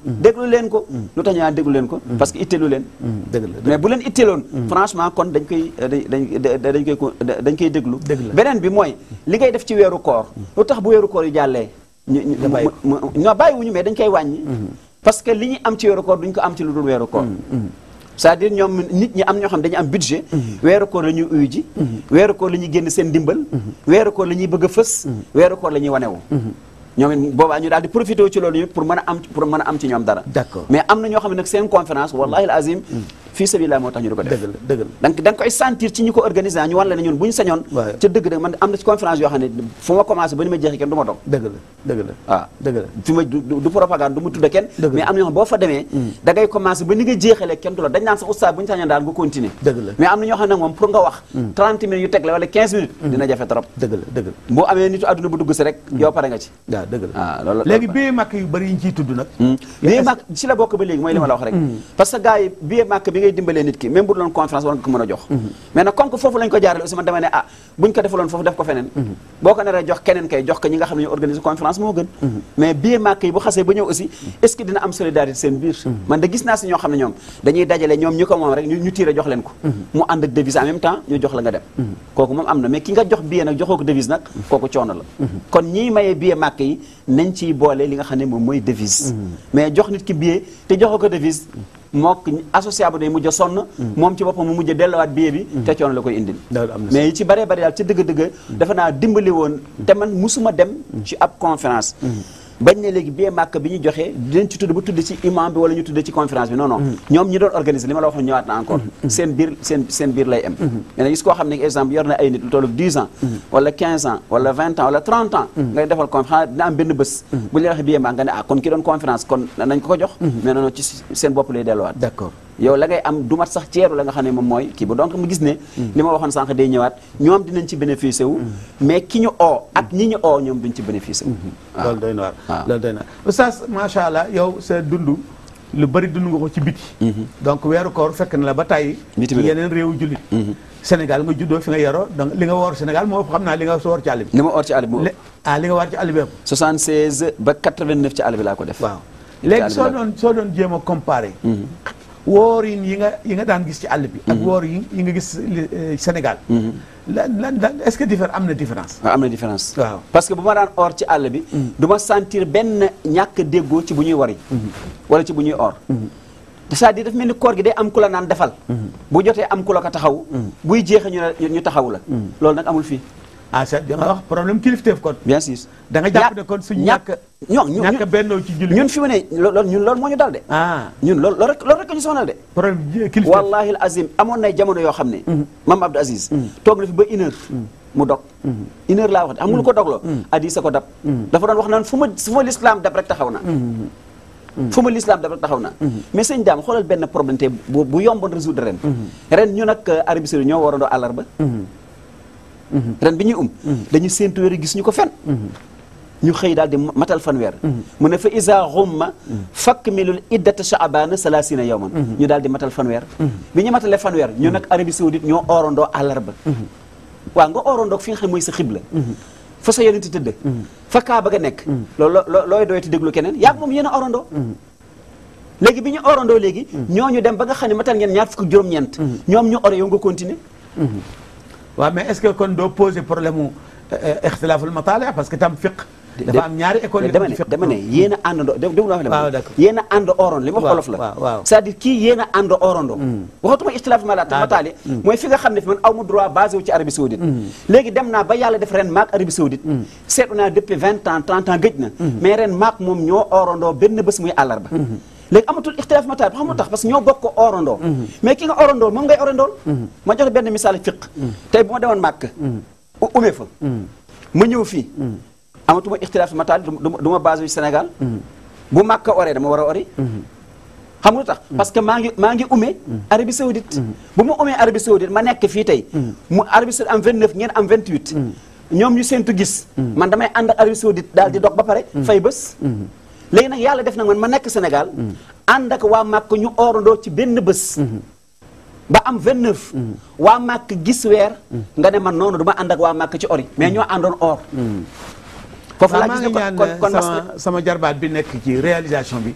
lu tax ñu naan déglu leen ko parce que itteelu leen dëgg la mais bu leen itteeloon franchement kon dañ koy déglu beneen bi mooy li ngay def ci weeru koor lu tax bu weeru koor yu jàllee ñoo bàyyiwuñu mais dañ koy wàññi parce que li ñu am ci weeru koor duñ ko am ci lu dul weeru koor c'est-à-dire ñoom nit ñi am ñoo xam dañu am budget weeru koor la ñuy uyu ji weeru koor la ñuy génn seen ndimbal weeru koor la ñuy bëgg a fës weeru koor la ñuy wanewu ñoom it boobaa ñu daal di profité ci loolu yëpp pour mën a am ci ñoom dara d'accord mais am na ñoo xam ne nag seen conférence wallahi al azim fii sabilillah moo tax ñu di ko def dëgg la donc da nga koy sentir ci ñi ko organiser ñu wan la ne ñun bu ñu sañoon ca dëgg man am na ci conférence yoo xam ne fu ma commencé ba ni ma jeexi kenn du ma dog dëgg la waaw dëgg la fi ma du propagande du ma tudda kenn mais am na ñoo xam boo fa demee da ngay commencé ba ni nga jeexalee kenn du la dañ naan sax oustaz bu ñu sañoon daal nga continuer dëgg la mais am na ñoo xam ne nag moom pour nga wax 30 minutes yu teg la wala 15 minutes dina jafe trop dëgg la boo amee nitu àdduna bu dugg si rek yow pare nga ci waaw dëgg la waaw loolu léegi billet màkk yu bëri yi ñu ciy tudd nag billet màkk ci la bokk ba léegi mooy li ma la wax rek parce que gars yi billet màkk bi ngay dimbalee nit ki même bu doon conférence war nga ko mën a jox mais nag comme que foofu lañ ko jaarale aussi man dama ne buñ ko defaloon foofu def ko feneen boo ko naree jox keneen kay jox ko ñi nga xam ne ñu organiser conférence moo gën mais billet màkk yi bu xasee ba ñëw aussi est-ce que dina am solidarité seen biir man de gis naa si ñoo xam ne ñoom dañuy dajale ñoom ñi ko moom rek ñu tiire jox leen ko mu ànd ak devise en même temps ñu jox la nga dem kooku moom am na mais ki nga jox billet nag joxoo ko devise nag kooku coono la kon ñiy mayee billet màkk yi nañ ciy boole li nga xam ne moom mooy devise mais jox nit ki billet te joxoo ko devise mook associable day mujj a sonn moom ci boppam mu mujj a delluwaat billet bi te coono la koy indil mais ci bëree bëri daal ci dëgg-dëgg dafa naa dimbali woon te man musuma dem ci ab conférence bañ ne léegi billet màkk bi ñu joxee dinañ ci tudd ba tudd ci imam bi wala ñu tudd ci conférence bi non non ñoom ñi doon organiser li ma la waxoon ñëwaat na encore seen biir lay am mais nag gis koo xam ne exemple yor na ay nit lu tollu 10 ans wala 15 ans wala 20 ans wala 30 ans ngay defal conférence dina am benn bés bu ñu la waxee billet màkk nga ne kon ki doon conférence kon nañ ko jox mais non non ci seen bopp lay delluwaat d'accord yow la ngay am du mat sax ceeru la nga xam ne moom mooy kii ba donc mu gis ne li ma waxoon sànq day ñëwaat ñoom dinañ ci bénéficier wu mais ki ñu oo ak ñi ñu oo ñoom duñ ci bénéficier wu loolu doy na waar loolu doy na oustaz macha allah yow sa dund lu bari dund nga ko ci biti donc weeru koor fekk na la ba tàyyi yeneen réewu jullit Sénégal nga juddoo fi nga yaroo donc li nga woor Sénégal moo xam naa li nga woor ci àll bi li ma woor ci àll bi li nga woor ci àll bi 76 ba 89 ci àll bi laa ko def waaw léegi soo doon jéem a comparé woor yi nga daan gis ci àll bi ak woor yi nga gis Sénégal est-ce que am na différence waaw am na différence waaw parce que bu ma daan or ci àll bi du ma sentir benn ñàkk déggoo ci bu ñuy wari wala ci bu ñuy or c'est-à-dire daf mel ni koor gi day am ku la naan defal bu jotee am ku la ko taxaw buy jeexee ñu taxaw la loolu nag amul fii da nga wax problème kilifteef kon bien sûr da nga jàpp ne kon suñu ñàkk bennoo ci julli ñun fi mu ne loolu moo ñu dal de ñun loolu rek ñu sonal de problème kilifteef wallahi al azim amoon nay jamono yoo xam ne Mame Abdou Aziz toog na fi ba 1 heure mu dog 1 heure laa wax de amul ko dogloo addi sa ko dab dafa doon wax naan fu ma l'islam dab rek taxaw na fu ma l'islam dab rek taxaw na mais sëñ daam xoolal benn problème te bu yomboon résoudre ren ñu nag Arabie Saoudite ñoo warandoo àllarba ren bi ñuy dañu séentu weer gis ñu ko fen ñu xëy daal di matal fanweer mu ne fa isa xumma fakmilul iddata shaabana salasina yawman ñu daal di matal fanweer bi ñu matalee fanweer ñu nag Arabie Saoudite ñoo orandoo àllarba waaw nga orandoo fi nga xam mooy sa xibla fa sa yonent tëdd fa Kaaba ga nekk loolu looy doyati déglu keneen yaa moom yéen a orandoo léegi bi ñu orandoo léegi ñooñu dem ba nga xam ne matal ngeen ñaar fukk juróom-ñeent ñoom ñu ore yow nga continuer waaw mais est-ce que kon doo poser problème mu ixtilaaful mataali parce que tam fiq dafa am ñaari école dama ne yéen a àndandoo déglu wax la waaw d'accord yéen a ànd orondo li ma wax olof la c'est-à-dire kii yéen a ànd orondo waxatuma ixtilaaful mataali mooy fi nga xam ne fi man aw mu droit basé wu ci Arabie Saoudite léegi dem naa ba yàlla def ren maak Arabie Saoudite seetlu naa depuis 20 ans 30 ans gëj na mais ren maak moom ñoo orandoo benn bés muy àllarba léegi amatul ixtilaaf mataal ba xam tax parce que ñoo bokk ko orandoo mais ki nga orandool moom ngay orandool ma joxe benn misaal fiq tey bu ma demoon màkk umee fa ma ñëw fii amatuma ixtilaaf mataal du ma basé yu Sénégal bu màkk oree dama war a ori xam nga lu tax parce que maa ngi umee Arabie Saoudite bu ma umee Arabie Saoudite ma nekk fii tey mu Arabie Saoudite am 29 ngeen am 28 ñoom ñu séentu gis man damay ànd ak Arabie Saoudite daal di dog ba pare fay bés léegi nag yàlla def nag man ma nekk Sénégal ànd ak waa Màkk ñu orandoo ci benn bés ba am 29 waa Màkk gis weer nga ne man noonu du ma ànd ak waa Màkk ci ori mais ñoo àndoon or foofu laa gis kon sama jarbaat bi nekk ci réalisation bi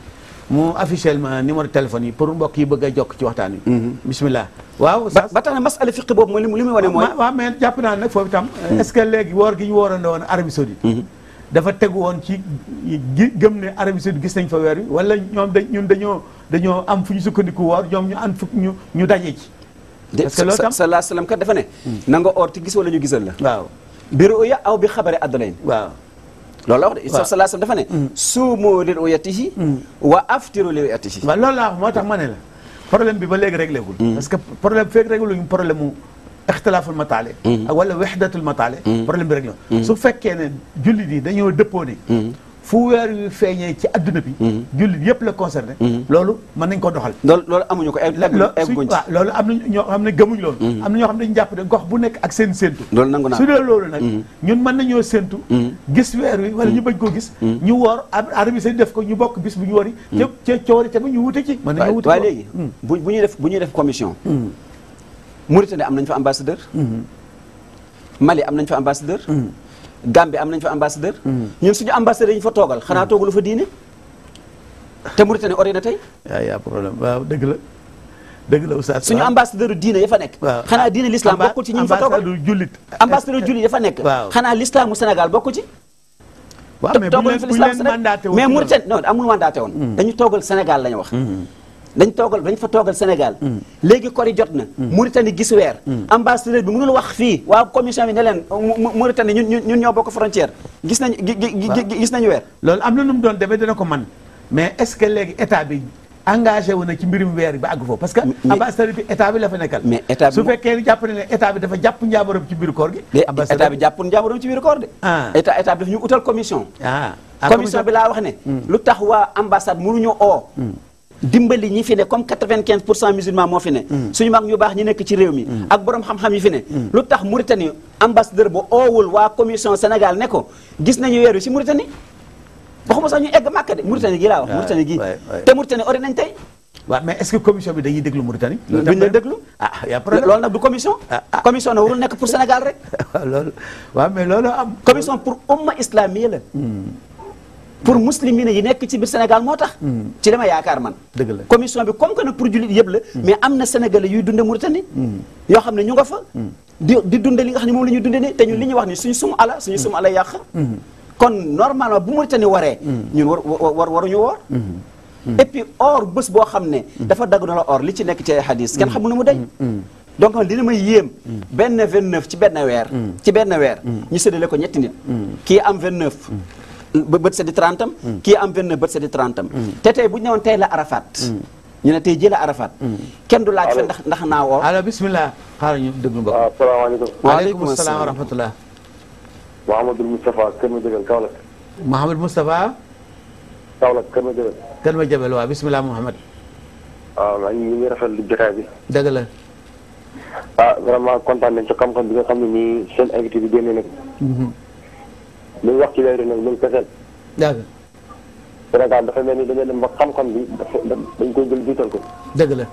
mu affiché ma numéro téléphone yi pour mbokk yi bëgg a jokk ci waxtaan wi bismillah waaw ba tax na masala fiqi boobu mooy li muy wane mooy waaw mais jàpp naa nag foofu itam est-ce que léegi woor gi ñu woorandoo woon Arabie Saoudite dafa tegu woon ci gëm ne Arabie Saoudite gis nañ fa weer wi wala ñoom ñun dañoo am fu ñu sukkandiku woor ñoom ñu ànd fukk ñu daje ci parce que loolu tam sallallahu alayhi wa sallam kat dafa ne na nga oor ti gis wala ñu gisal la waaw bi ru'ya aw bi xabari addalayn waaw loolu la wax de sallallahu alayhi wa sallam dafa ne suumu li ru'yatihi wa aftiru li ru'yatihi waaw loolu laa wax moo tax ma ne la problème bi ba léegi réglé gul parce que problème feeg réglé ñu problème mu ixtilaaful mataale ak wala wahdatul mataale problème bi rek la su fekkee ne jullit yi dañoo dëppoo ne fu weer wi feeñee ci adduna bi jullit yëpp la concerné loolu mën nañ ko doxal loolu amuñu ko egguñ ci waaw loolu am na ñoo xam ne gëmuñ loolu am na ñoo xam ne dañu jàpp ne gox bu nekk ak seen séentu loolu nangu naa su dee loolu nag ñun mën nañoo séentu gis weer wi wala ñu bañ koo gis ñu woor Arabie Saoudite def ko ñu bokk bis bu ñu wari ca coori tamit ñu wute ci mën nañoo wute waaye léegi bu ñuy def commission Mauritanie am nañ fa ambassadeur Mali am nañ fa ambassadeur Gambie am nañ fa ambassadeur ñun suñu ambassadeur yi ñu fa toogal xanaa toogalu fa diine te Mauritanie ori na tey yaa problème waaw dëgg la oustaz suñu ambassadeur diine ya fa nekk xanaa diine l'islam bokkul ci ñi ñu fa toogal ambassadeur jullit ya fa nekk xanaa l'islamu Sénégal bokku ci waaw mais bu leen mandaté woon mais Mauritanie non amul mandaté woon dañu toogal Sénégal la ñu wax dañ fa toogal Sénégal léegi kori jot na Mauritanie gis weer ambassadeur bi mënul wax fii waa commission bi ne leen Mauritanie ñun ñoo bokk frontière gis nañu weer loolu am na nu mu doon demee dina ko man mais est-ce que léegi état bi engagé wu na ci mbirum weer bi àgg foofu parce que ambassadeur bi état bi la fa nekkal mais état bi su fekkee ni jàpp ne état bi dafa jàpp njaabaram ci biir koor gi état bi jàppul njaabaram ci biir koor de état bi daf ñu utal commission commission bi laa wax ne lu tax waa ambassade mënuñu oo dimbali ñi fi ne comme 95% musulman moo fi ne suñu mag ñu baax ñi nekk ci réew mi ak borom xam-xam yi fi ne lu tax Mauritanie ambassadeur ba oowul waa commission Sénégal ne ko gis nañu weer wi si Mauritanie waxuma sax ñu egg Màkka de Mauritanie gi laa wax Mauritanie gi te Mauritanie ori nañ tey waaw mais est-ce que commission bi dañuy déglu Mauritanie duñ leen déglu yaa problème loolu nag du commission commission na warul nekk pour Sénégal rek loolu waaw mais loolu am commission pour umma islamiyya la pour muslimine yi nekk ci biir Sénégal moo tax ci dama yaakaar man dëgg la commission bi comme que nag pour jullit yëpp la mais am na sénégalais yuy dunde Mauritanie yoo xam ne ñu nga fa di dunde li nga xam ne moom la ñuy dunde ni te ñun li ñuy wax ni suñu sum ala yàq kon normalement bu Mauritanie waree ñun waruñu woor et puis or bés boo xam ne dafa dagg na la or li ci nekk ci ay hadis kenn xamul nu mu day donc li na may yéem benn 29 ci benn weer ñu séddale ko ñetti nit kii am 29 bët sa di 30 am kii am 29 bët sa di 30 am te tey bu ñu ne woon tey la Arafat ñu ne tey ji la Arafat kenn du laaj fe ndax naa woor allo bismillah xaaral ñu déglu mbokk asalaamaaleykum waaleykum asalaam wa rahmatullah Mouhamadou Moustapha Kër Madiabel Kaolack Mouhamadou Moustapha Kaolack Kër Madiabel Kër Madiabel waaw bismillah Mouhamad waaw maa ngi rafetlu jotaay bi dëgg la vraiment kontaan nañ ci xam-xam bi nga xam ne nii seen invité bi génne na ko li wax ci léegi nag loolu keseel dëgg Sénégal dafa mel ni dañoo dem ba xam-xam bi dañ koy jël jiital ko dëgg la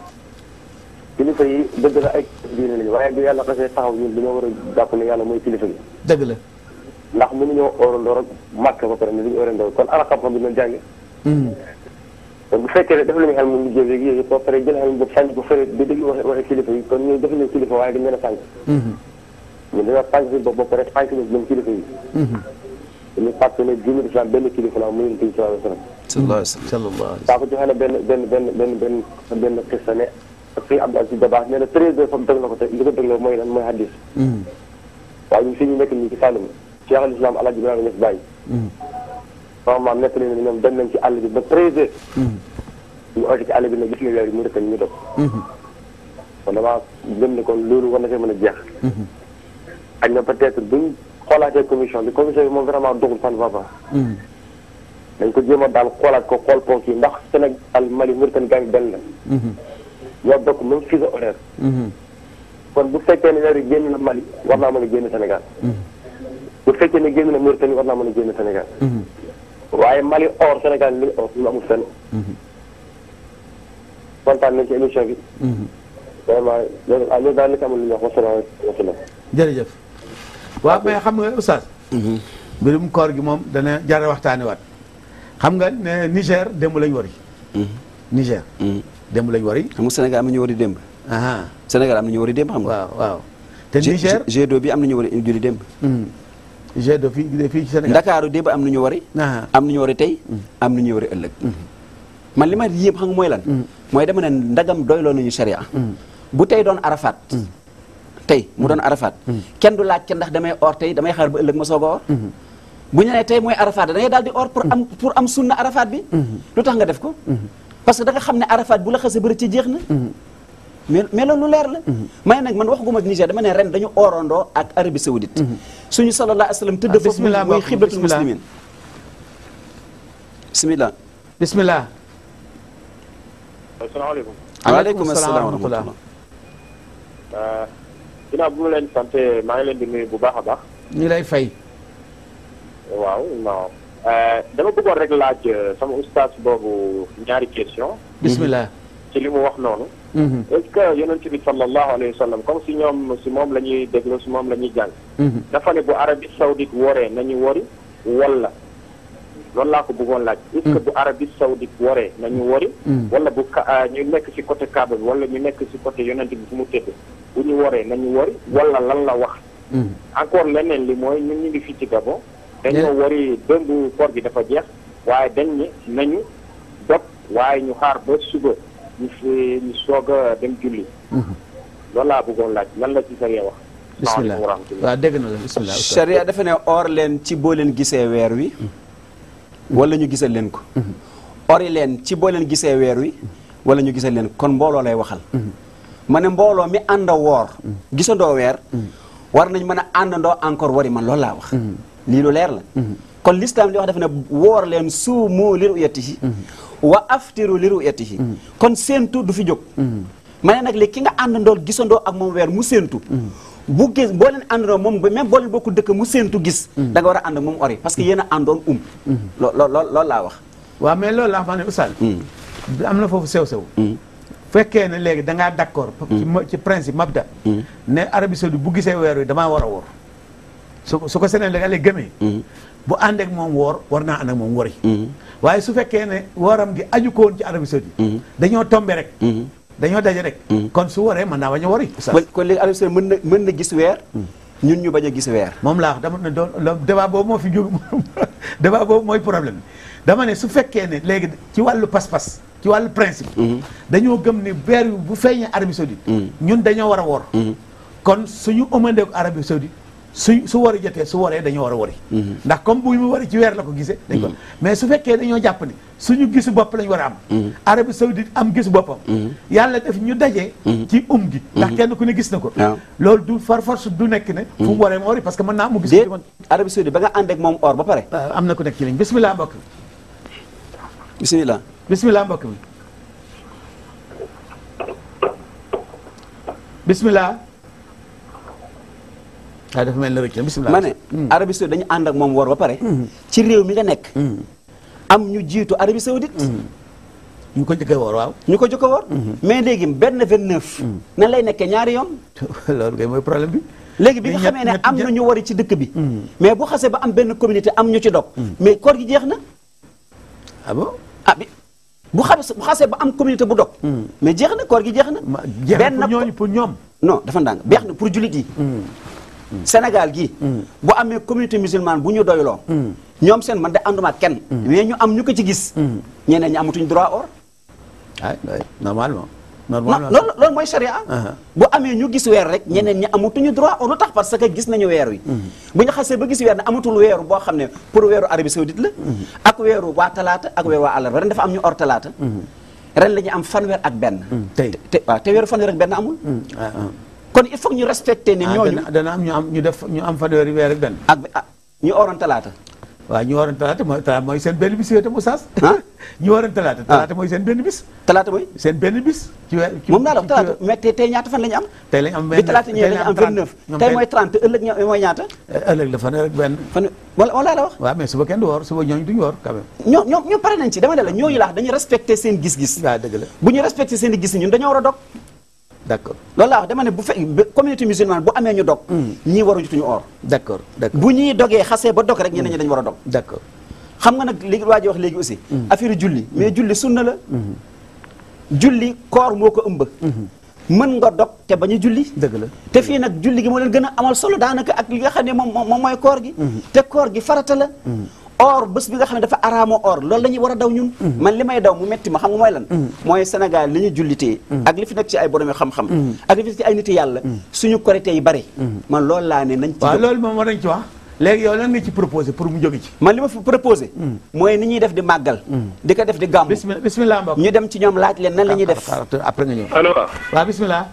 kilifa yi dëgg la ay diine lañu waaye bi yàlla xasee taxaw ñun dañoo war a jàpp ne yàlla mooy kilifa gi dëgg la ndax mënuñoo óorandoo rek màkk ba pare ne duñu óorandoo kon ana xam-xam bi doon jànge kon bu fekkee ne def nañu xel mu liggéey léegi yooyu ba pare jël xel boobu sànni ko fële di déglu waxe kilifa yi kon ñooy def nañu kilifa waaye dañu leen a sànq. ñu dañoo sànq si bopp ba pare sànq nañu ñoom kilifa yi. dañuy fàtte ne diine islam benn kilifa la muy Yonent bi sallallahu alayhi wa sallam. saa ko joxe na benn xista ne fii Abdou Aziz Dabakh nee na 13 heures fa mu teg na ko te li ko dégloo mooy lan mooy hadis. waaye ñun fii ñu nekk nii ci Saloum Cheikh al Islam El Hadj Ibrahima Niass Baye. sama maam nettali na ñoom dem nañ ci àll bi ba 13 heures. ñu oote ci àll bi nag gis nga weer yi mu dëkk ñu dog. kon damaa gëm ne kon loolu war na fee mën a jeex. ak na peut-être buñ xoolaatee commission bi moom vraiment doxul fan va pas. dañ ko jéem a daal xoolaat ko xool ponk yi ndax Sénégal Mali Mauritanie Gambie benn la. ñoo bokk même fuseau horaire. kon bu fekkee ne weer yi génn na Mali war naa mën a génn Sénégal. bu fekkee ne génn na Mauritanie war naa mën a génn Sénégal. waaye Mali or Sénégal li or lu amul fenn. kontaan nañ ci émission bi. vraiment loolu daal li ko amal lu ñuy wax wasalaam. jërëjëf. waaw mais xam nga oustaz. mbirum koor gi moom dana jar a waxtaani waat xam nga ne Niger démb lañ wari. Niger. démb lañ wari. xam nga Sénégal am na ñu wari démb. Sénégal am na ñu wari démb xam nga. waaw te Niger G2 bi am na ñu wari julli démb. G2 fii ci Sénégal. Ndakaaru démb am na ñu wari. am na ñu wari tey. am na ñu wari ëllëg. man li ma yéem xam nga mooy lan. mooy dama ne ndagam doyloo nañu sharia. bu tey doon Arafat. tey mu doon Arafat. kenn du laaj kenn ndax damay or tey damay xaar ba ëllëg ma soog a or. bu ñu nee tey mooy Arafat da ngay daal di or pour am sunna Arafat bi. lu tax nga def ko. parce que da nga xam ne Arafat bu la xasee bëri ci jeex na. mais loolu leer la. may nag man waxaguma ak Niger dama ne ren dañu orandoo ak Arabie Saoudite. suñu sallallahu alayhi wa sallam tëdd foofu muy xiblatul muslimin. bismillah. bismillah. asalaamaaleykum. waaleykum salaam wa rahmatulah. ginnaaw bu ma leen sant maa ngi leen di nuyu bu baax a baax. ñu lay fay. waaw non dama bëggoon rek laaj sama oustaz boobu ñaari question bismillah. ci li mu wax noonu. est-ce que yonent bi sallallahu alayhi wa sallam comme si moom la ñuy déglu si moom la ñuy jàng. dafa ne bu Arabie Saoudite woree nañu wori wala loolu laa ko bëggoon laaj. est-ce que bu Arabie Saoudite woree nañu wori. wala bu ñu nekk ci côté Kaaba bi wala ñu nekk ci côté yonent bi fu mu tëdd bu ñu woree nañu wori wala lan la wax. encore leneen li mooy ñun ñu ngi fii ci Gabon. dañoo wari démb koor gi dafa jeex waaye dañ ne nañu dog waaye ñu xaar ba suba ñu soog a dem julli. loolu laa bëggoon laaj lan la ci sariya wax. bismillah waaw dégg na la bismillah. sariya dafa ne or leen ci boo leen gisee weer wi. wala ñu gisal leen ko. ori leen ci boo leen gisee weer wi. wala ñu gisal leen ko kon mbooloo lay waxal. ma ne mbooloo mi ànd woor. gisandoo weer. war nañ mën a àndandoo encore wari man loolu laa wax. lii lu leer la. kon l'islam li wax dafa ne woor leen suumu li ru'yatihi wa aftiru li ru'yatihi kon séentu du fi jóg. ma ne nag léegi ki nga àndandool gisandoo ak moom weer mu séentu. bu gis boo leen àndandoo moom même boo leen bokkul dëkk mu séentu gis. da nga war a ànd ak moom ori parce que yéen a àndoon loolu laa wax. waaw mais loolu laa xam ne Oustaz. am na foofu sew-sew. fekkee ne léegi da ngaa d'accord. ci principe mabda. ne Arabie Saoudite bu gisee weer wi damaa war a woor. su ko Sénégal gëmee. bu ànd ak moom woor war naa ànd ak moom wori. waaye su fekkee ne wooram gi aju ko woon ci Arabie Saoudite. dañoo tombe rek. dañoo daje rek. kon su waree mën naa bañ a wori. kon léegi Arabie Saoudite mën na gis weer. ñun ñu bañ a gis weer. moom laa wax dama ne doon débat boobu moo fi jóg débat boobu mooy problème bi dama ne su fekkee ne léegi ci wàllu pas-pas ci wàllu principe. dañoo gëm ne weer wi bu feeñee Arabie Saoudite. ñun dañoo war a woor. kon suñu ëmandee ko Arabie Saoudite. su wari jotee su waree dañoo war a wari ndax comme bu mu wari ci weer la ko gisee dañ ko mais su fekkee dañoo jàpp ni suñu gisu bopp lañ war a am Arabie Saoudite am gisu boppam yàlla def ñu dajee ci gi ndax kenn ku ne gis na ko loolu du far force du nekk ne fu mu waree ma wari parce que mën naa mu gis Arabie Saoudite ba nga ànd ak moom or ba pare am na ku nekk ci ligne bismillah mbokk mi bismillah mbokk mi bismillah waaw dafa mel ne rek bismillah ma ne Arabie Saoudite dañu ànd ak moom woor ba pare ci réew mi nga nekk am ñu jiitu Arabie Saoudite ñu ko jëkk a woor waaw ñu ko jëkk a woor mais léegi benn 29 nan lay nekkee ñaari yoon loolu kay mooy problème bi léegi bi nga xamee ne am na ñu wari ci dëkk bi mais bu xasee ba am benn communauté am ñu ci dog mais koor gi jeex na ah bon ah bi bu xasee ba am communauté bu dog mais jeex na koor gi jeex na benn ñooñu pour ñoom non dafa ndànk beex na pour jullit yi Sénégal gii bu amee communauté musulmane bu ñu doyloo ñoom seen man de ànduma ak kenn mais ñu am ñu ko ci gis ñeneen ñi amatuñ droit or normalement loolu mooy charia bu amee ñu gis weer rek ñeneen ñi amatuñu droit or lu tax parce que gis nañu weer wi bu ñu xasee ba gis weer ne amatul weeru boo xam ne pour weeru Arabie Saoudite la ak weeru waa talaata ak weeru waa àllarba ren dafa am ñu or talaata ren la ñu am fanweer ak benn te weeru fanweer ak benn amul kon il faut ñu respecter ne ñooñu dana am ñu am fanweeri weer ak benn ak ñu oroon talaata waaw ñu waroon talaata mooy seen benn bis yooyu Oustaz ñu waroon talaata mooy seen benn bis talaata mooy seen benn bis ci weer moom naa la wax talaata mais tey ñaata fan la ñu am tey lañ am bi talaata ñëwee dañu am 29 tey mooy 30 ëllëg mooy ñaata ëllëg la fanweer ak benn wala la wax waaw mais suba kenn du woor suba ñooñu duñu woor quand même ñoom pare nañ ci dama ne la ñooñu laax dañu respecté seen gis-gis waaw dëgg la bu ñu respecté seen i gis ñun dañoo war a dog d'accord loolu laa wax dama ne bu fekk communauté musulmane bu amee ñu dog ñii waruñu or d'accord bu ñuy dogee xasee ba dog rek ñeneen ñi dañu war a dog d'accord xam nga nag léegi waa ji wax léegi aussi affaire julli mais julli sunna la julli koor moo ko ëmb mën nga dog te bañ a julli dëgg la te fii nag julli gi moo leen gën a amal solo daanaka ak li nga xam ne moom mooy koor gi te koor gi farata la or bés bi nga xam ne dafa araamoo or loolu la ñuy war a daw ñun man li may daw mu metti ma xam nga mooy lan mooy Sénégal li ñu jullitee ak li fi nekk ci ay borom xam-xam ak li fi nekk ci ay nit yàlla suñu korité yi bari man loolu laa ne nañ ci waaw loolu moom war nañ ci wax léegi yow lan nga ci proposé pour mu jóge ci man li ma fi proposé mooy ni ñuy def di màggal di ko def di gàmmu bismillah mbokk ñu dem ci ñoom laaj leen nan la ñuy def après nga ñëw allo waaw bismillah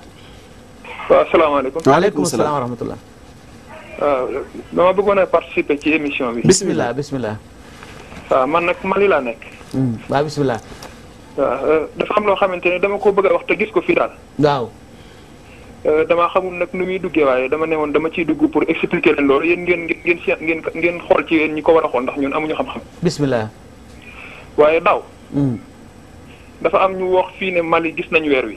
waaw asalaamaaleykum waaleykum salaam wa rahmatullah waaw dama bëggoon a participer ci émission bi bismillah waaw man nag Mali laa nekk waaw bismillah waaw dafa am loo xamante ne dama ko bëgg a wax te gis ko fii daal waaw damaa xamul nag nu muy duggee waaye dama ne woon dama ciy dugg pour expliquer leen loolu yéen ngeen xool ci yéen ñi ko war a xool ndax ñun amuñu xam-xam. bismillah. waaye daaw. dafa am ñu wax fii ne Mali gis nañu weer wi.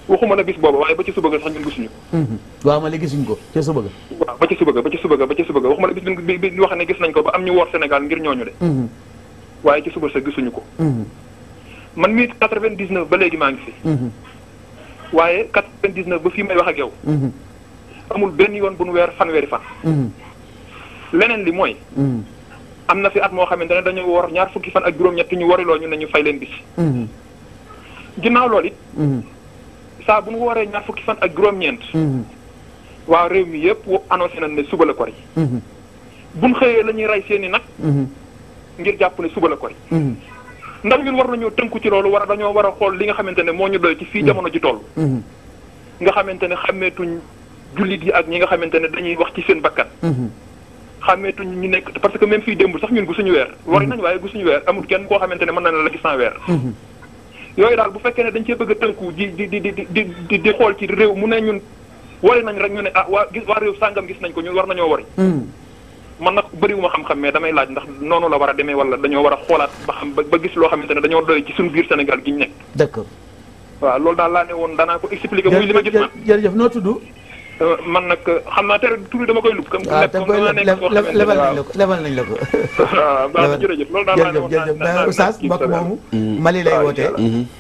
waxuma la bis booba waaye ba ci suba ga sax ñun gisuñu ko. waaw Mali gisuñu ko ca suba ga. waaw ba ci suba ga waxuma la bis bi ñu wax ne gis nañ ko ba am ñu woor Sénégal ngir ñooñu de. waaye ci suba sa gisuñu ko. man mii 99 ba léegi maa ngi fi. waaye 99 ba fii may wax ak yow. amul benn yoon bu nu weer fanweeri fan. leneen li mooy. am na fi at moo xamante ne dañoo woor ñaar fukki fan ak juróom-ñett ñu wariloo ñu ne ñu fay leen bis. ginnaaw loolu it. saa bu nu wooree ñaar fukki fan ak juróom-ñeent. waa réew mi yëpp annoncé nañ ne suba la kori. buñ xëyee la ñuy rey seeni nag. ngir jàpp ne suba la kori. ndax ñun war nañoo tënku ci loolu dañoo war a xool li nga xamante ne moo ñu doy ci fii jamono ji toll. nga xamante ne xàmmeetuñ jullit yi ak ñi nga xamante ne dañuy wax ci seen bakkan. xàmmeetuñ ñu nekk parce que même fii démb sax ñun gisuñu weer. wari nañ waaye gisuñu weer amul kenn koo xamante ne mën na la gis naa weer. yooyu daal bu fekkee ne dañ cee bëgg a tënku di xool ci réew mu ne ñun wari nañ rek ñu ne waa réew sàngam gis nañ ko ñun war nañoo wari. man nag bëriwuma xam-xam mais damay laaj ndax noonu la war a demee wala dañoo war a xoolaat ba xam ba gis loo xamante ne dañoo doy ci suñu biir Sénégal gi ñu nekk. d'accord. waaw loolu daal laa ne woon danaa ko expliquer. muy li ma gis man jërëjëf noo tudd. man nag xam naa te tur dama koy lub. waaw te koy lebal nañ la ko. waaw baax jërëjëf loolu daal laa ne woon jërëjëf mais Oustaz mbokk moomu. Mali lay wootee.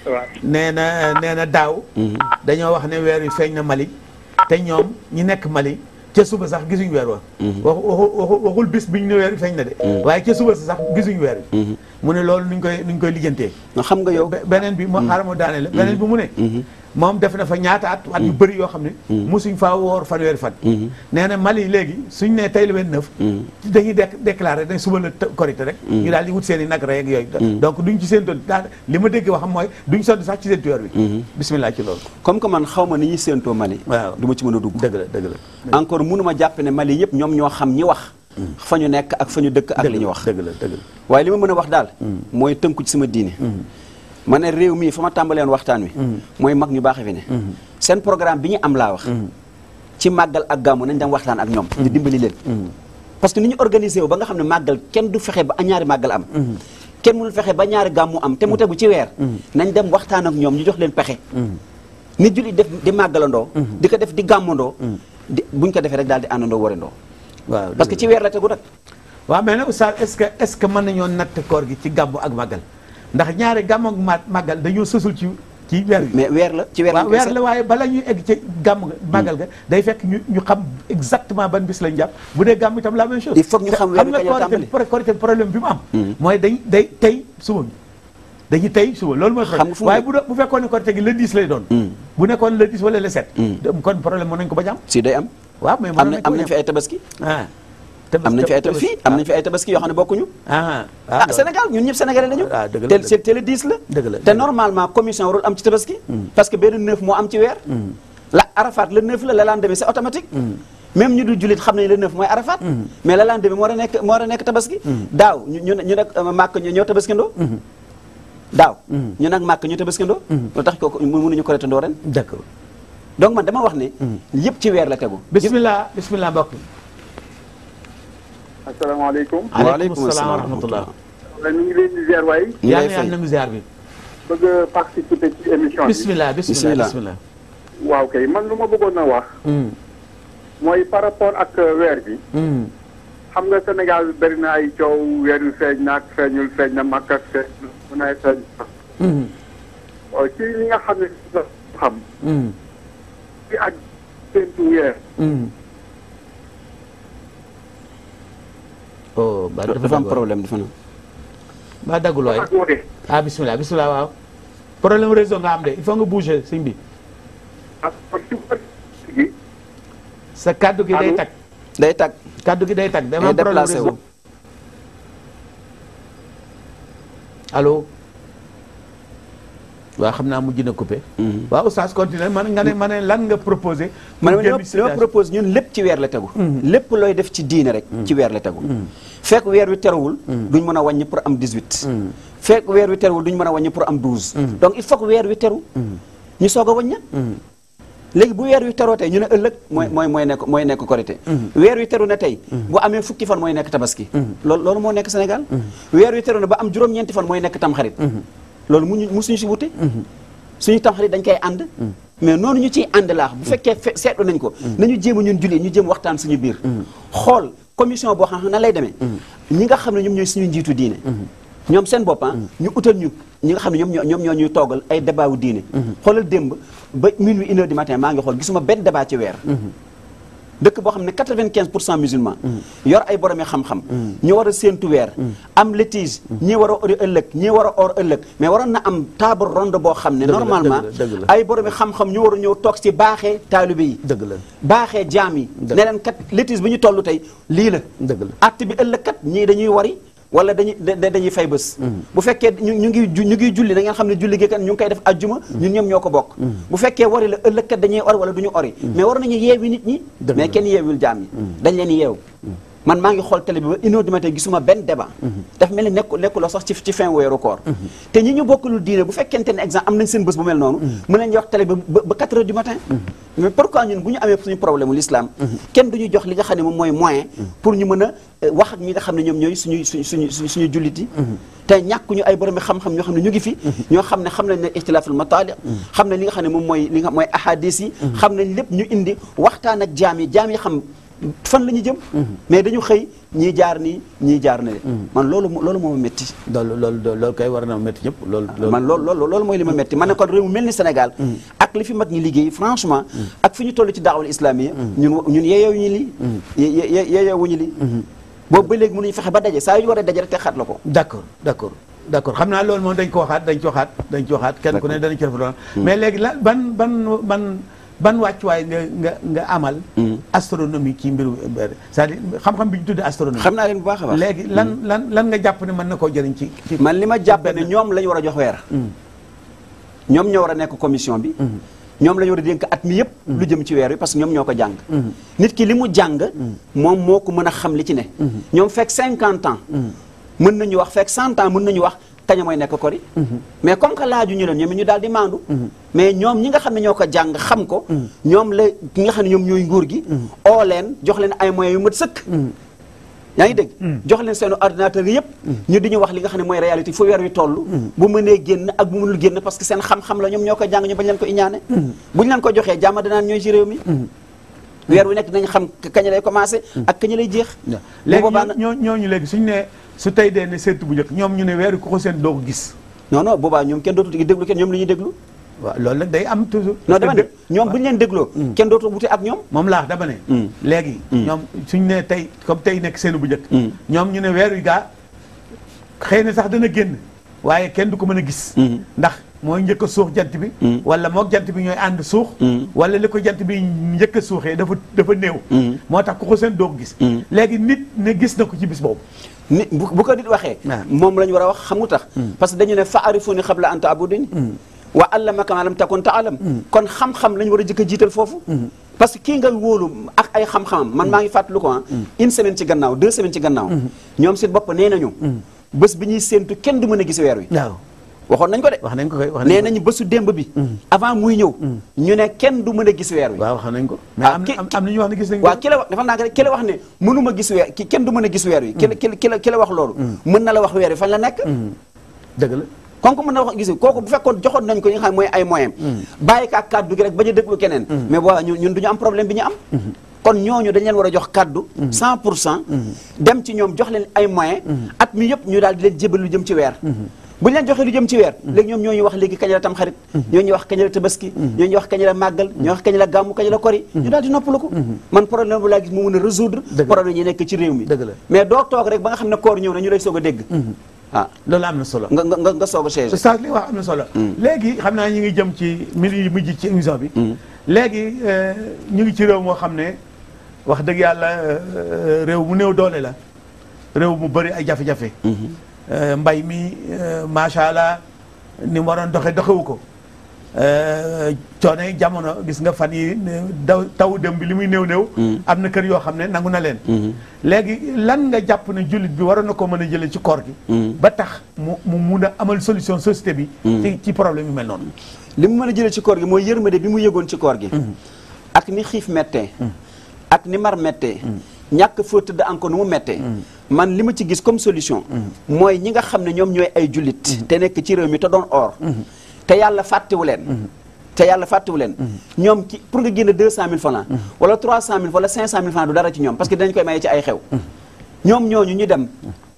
waaw nee na daaw. dañoo wax ne weer wi feeñ na Mali. te ñoom ñi nekk Mali. ca suba sax gisuñ weer wa waxul bis biñ ne weer wi feeñ na de waaye ca suba sax gisuñ weer wi mu ne loolu nuñ koy lijjantee xam nga yow beneen bi moo xaaral moo daane la beneen bi mu ne moom def na fa ñaata at yu bëri yoo xam ne musuñ faa woor fanweeri fan nee na Mali léegi suñ ne tey le 29 dañuy déclaré dañ suba la korité rek ñu daal di wut seen i nag rek yooyu donc duñ ci séentoon daal li ma dégg waxam mooy duñ sonn sax ci séentu weer wi bismillah ci loolu comme que man xaw ma ni ñuy séentoo Mali waaw du ma ci mën a dugg dëgg la encore mënuma jàpp ne Mali yëpp ñoom ñoo xam ñi wax fa ñu nekk ak fa ñu dëkk ak li ñu wax dëgg la waaye li ma mën a wax daal mooy tënku ci sama diine ma ne réew mii fa ma tàmbaleen waxtaan wi mooy mag ñu baaxe fi ne seen programme bi ñu am laa wax ci màggal ak gàmmu nañ dem waxtaan ak ñoom ñu dimbali leen parce que ni ñu organisé wu ba nga xam ne màggal kenn du fexe ba ñaari màggal am kenn mënul fexe ba ñaari gàmmu am te mu tegu ci weer nañ dem waxtaan ak ñoom ñu jox leen pexe ni julli def di màggalandoo di ko def di gàmmandoo buñ ko defee rek daal di àndandoo warandoo waaw parce que ci weer la tegu nag waaw mais nag Oustaz est-ce que mën nañoo natt koor gi ci gàmmu ak màggal ndax ñaari gàmm ak màggal dañoo sësul ci weer wi. mais weer la ci weer waaw weer la waaye bala ñuy egg ci gàmm màggal ga day fekk ñu xam exactement ban bis lañ jàpp bu dee gàmm itam la même chose. il faut ñu xam weer wi kañ la tàmbali Korité problème bi mu am. mooy day tey suba bi dañuy tey suba loolu mooy. xam nga waaye bu fekkoon ne Korité gi le 10 lay doon. bu nekkoon le 10 wala le 7. kon problème mën nañ ko bañ am. si day am. waaw mais am nañ fi ay tabaski. am nañ fi ay tabaski yoo xam ne bokkuñu. Sénégal ñun ñëpp sénégalais lañu. te le 10 la. te normalement commission warul am ci tabaski. parce que benn 9 moo am ci weer. la Arafat le 9 la lendemain c'est automatique. même ñu dul jullit xam nañ le 9 mooy Arafat. mais le lendemain moo war a nekk tabaski. daaw ñu nag màkk ñoo tabaskindoo. daaw ñu nag màkk ñu tabaskindoo. lu tax ko mënuñu Korité ndoo ren. d'accord donc man dama wax ne. yëpp ci weer la tegu. bismillah mbokk. asalaamaaleykum. waaleykum salaam wa rahmatullah. ñu ngi leen di ziar waay. yàlla na ziar bi. bëgg a participer ci émission bi. bismillah. waaw kay man lu ma bëggoon a wax. mooy par rapport ak weer bi. xam nga Sénégal bari na ay coow weer yu feeñ na ak feeñul feeñ na mag ak feeñ mu nay feeñ. ci li nga xam ne xam. ci ak séntu weer. oh ba dafa am problème dafa na. ba daggul waay bismillah waaw. problème réseau nga am de il faut nga bouger sëñ bi. sa kaddu gi day tag. kaddu gi day tag dama am problème réseau. allo. waaw xam naa mujj na coupé. waaw oustaz continue ma ne lan nga proposé. man li ma proposé ñun lépp ci weer la tegu. lépp looy def ci diine rek. ci weer la tegu. fekk weer wi terewul. duñ mën a wàññi pour am 18. fekk weer wi terewul duñ mën a wàññi pour am 12. donc il faut que weer wi teru. ñu soog a wàññi. léegi bu weer wi teroo tey ñu ne ëllëg mooy nekk Korité. weer wi teru na tey. bu amee fukki fan mooy nekk tabaski. loolu moo nekk Sénégal. weer wi teru na ba am juróom-ñeenti fan mooy nekk tamxarit. loolu musuñu si wute. suñu tamxarit dañ koy ànd. mais noonu ñu ciy ànd laax bu fekkee seetlu nañ ko. nañu jéem a ñun julli ñu jéem waxtaan suñu biir. xool commission boo xam ne nan lay demee. ñi nga xam ne ñoom ñooy suñu njiitu diine. ñoom seen bopp ñu utal ñu ñi nga xam ne ñoom ñoo ñuy toogal ay débat wu diine. xoolal démb ba minuit 1h du matin maa ngi xool gisuma benn débat ci weer. dëkk boo xam ne 95% musulman. yor ay boromi xam-xam. ñu war a séentu weer. am litige ñii war a ori ëllëg ñii war a or ëllëg mais waroon na am table ronde boo xam ne. normalement ay boromi xam-xam ñu war a ñëw toog ci baaxee taalibe yi. dëgg la baaxee jaam yi. ne leen kat litige bi ñu toll tey lii la. dëgg la acte bi ëllëg kat ñii dañuy wari. wala dañuy fay bés. bu fekkee ñu ngi julli da ngeen xam ne julli gi kat ñu ngi koy def ajjuma ñun ñoom ñoo ko bokk. bu fekkee wari la ëllëg kat dañuy ori wala du ñu ori. mais war nañu yeewi nit ñi. mais kenn yeewul jaam yi. dañ leen yeew. man maa ngi xool télé bi ba 1h du matin gisuma benn débat. daf mel ni nekkuloo sax ci fin weeru koor. te ñi ñu bokkulul diine bu fekkente ne exemple am nañ seen bés bu mel noonu. mën nañu wax télé bi ba 4h du matin. mais pourquoi ñun bu ñu amee suñu problème mu l'islam kenn duñu jox li nga xam ne moom mooy moyen. pour ñu mën a wax ak ñi nga xam ne ñoom ñooy suñu jullit yi. te ñàkkuñu ay borom xam-xam ñoo xam ne ñu ngi fi. ñoo xam ne xam nañ ne ixtilaaful mataali xam nañ li nga xam ne moom mooy ahadis yi. xam nañ lépp ñu indi waxtaan ak jaam yi xam. fan la ñu jëm. mais dañu xëy ñii jaar nii ñii jaar na de. man loolu moo ma métti. loolu kay war na métti ñëpp loolu. man loolu mooy li ma métti man ne kon réew mu mel ni Sénégal. ak li fi mag ñi liggéey franchement. ak fi ñu toll ci daawal islamiya ñun yeeyoowuñu lii. yeeyoowuñu lii. boobu ba léegi mënuñu fexe ba daje saa yu ñu war a daje rek te xaat la ko. d'accord xam naa loolu moom dañ ko waxaat kenn ku ne danañ ci rafetlu mais léegi la ban wàccuwaay nga amal. astronomie ci mbiru c'est-à-dire xam-xam bi ñu tuddee astronomie. xam naa leen bu baax a baax. léegi lan nga jàpp ne mën na koo jëriñ ci. man li ma jàpp ne ñoom la ñu war a jox weer. ñoom ñoo war a nekk commission bi. ñoom la ñu war a dénk at mi yëpp. lu jëm ci weer wi parce que ñoom ñoo ko jàng. nit ki li mu jàng. moom moo ko mën a xam li ci ne. ñoom fekk 50 ans. mën nañu wax fekk 100 ans mën nañu wax. kaña mooy nekk kori mais comme que laaju ñu leen ñoom ñu daal di maandu mais ñoom ñi nga xam ne ñoo ko jàng xam ko ñoom la ñi nga xam ne ñoom ñooy nguur gi oo leen jox leen ay moyens yu mat sëkk yaa ngi dégg jox leen seen ordinateur yëpp ñu di ñu wax li nga xam ne mooy réalité fu weer wi toll bu mënee génn ak bu mënul génn parce que seen xam-xam la ñoom ñoo ko jàng ñu bañ leen ko iñaane buñ leen ko joxee jàmm danaan ñooy ci réew mi weer wi nekk dinañ xam kañ lay commencé ak kañ lay jeex léegi ñooñu léegi suñu ne su tey dee ne séntu bu njëkk ñoom ñu ne weeru ku ko seen doo ko gis non non boobaa ñoom kenn dootul déglu kenn ñoom la ñuy déglu. waaw loolu nag day am toujours. non dama ne ñoom bu ñu leen dégloo. kenn dootul wute ak ñoom. moom laax dama ne. léegi. ñoom suñ ne tey comme tey nekk seenu bu njëkk. ñoom ñu ne weer wi gaa xëy na sax dana génn waaye kenn du ko mën a gis. ndax mooy njëkk a suux jant bi. wala moog jant bi ñooy ànd suux. wala li ko jant bi njëkk a suuxee dafa néew. moo tax ku ko seen doo ko gis. léegi nit ne gis na ko ci bis boobu. nit bu ko nit waxee. moom la ñu war a wax xam nga tax. parce que dañu ne fa arifuni xabla an taabuduni wa allamaka ma lam takun taalam. kon xam-xam la ñu war a jëkk a jiital foofu. parce que kii nga wóolu ak ay xam-xamam man maa ngi fàttali ko une semaine ci gannaaw 2 semaines ci gannaaw. ñoom seen bopp nee nañu. bés bi ñuy séentu kenn du mën a gis weer wi. waaw waxoon nañ ko de. wax nañ ko kay wax nee nañu bésu démb bi. avant muy ñëw. ñu ne kenn du mën a gis weer wi. waaw wax nañ ko. mais am na ñu wax ne gis nañ ko. waaw ki la wax dafa naa ki la wax ne mënuma gis weer ki kenn du mën a gis weer wi. ki la wax loolu. mën na la wax weer wi fan la nekk. dëgg la. kon ko mën na wax gis kooku bu fekkoon joxoon nañ ko ñi nga xam mooy ay moyens. bàyyi ka kàddu gi rek bañ a déglu keneen. mais boo ñun duñu am problème bi ñu am. kon ñooñu dañ leen war a jox kàddu 100% dem ci ñoom jox leen ay moyens. at mi yëpp ñu daal di leen jébal lu jëm ci weer. bu ñu leen joxee lu jëm ci weer léegi ñoom ñoo ñu wax léegi kañ la tam xarit ñoo ñu wax kañ la tabaski ñoo ñu wax kañ la màggal ñoo wax kañ la gàmmu kañ la kori ñu daal di noppalu ko man problème bu laa gis mu mën a résoudre problème yi nekk ci réew mi mais doo toog rek ba nga xam ne koor ñëw na ñu lay soog a dégg loolu am na solo nga soog a changé oustaz li wax am na solo léegi xam naa ñu ngi jëm ci minutes yi mujj ci émission bi léegi ñu ngi ci réew moo xam ne wax dëgg yàlla réew mu néew doole la réew mu bëri ay jafe-jafe mbay mi macha allah ni mu waroon doxewu ko coono jamono gis nga fan yi taw dem bi li muy néew am na kër yoo xam ne nangu na leen léegi lan nga jàpp ne jullit bi waroon na ko mën a jëlee ci koor gi ba tax mu mun a amal solution société bi ci problème yu mel noonu li mu mën a jëlee ci koor gi mooy yërmande bi mu yëgoon ci koor gi ak ni xiif mettee ak ni mar mettee ñàkk foo tëdd encore nu mu mettee man li ma ci gis comme solution mooy ñi nga xam ne ñoom ñooy ay jullit te nekk ci réew mi te doon or te yàlla fàttewu leen ñoom ci pour nga génne 200 000 francs wala 300 000 wala 500 000 francs du dara ci ñoom parce que dinañ koy maye ci ay xew ñoom ñooñu ñu dem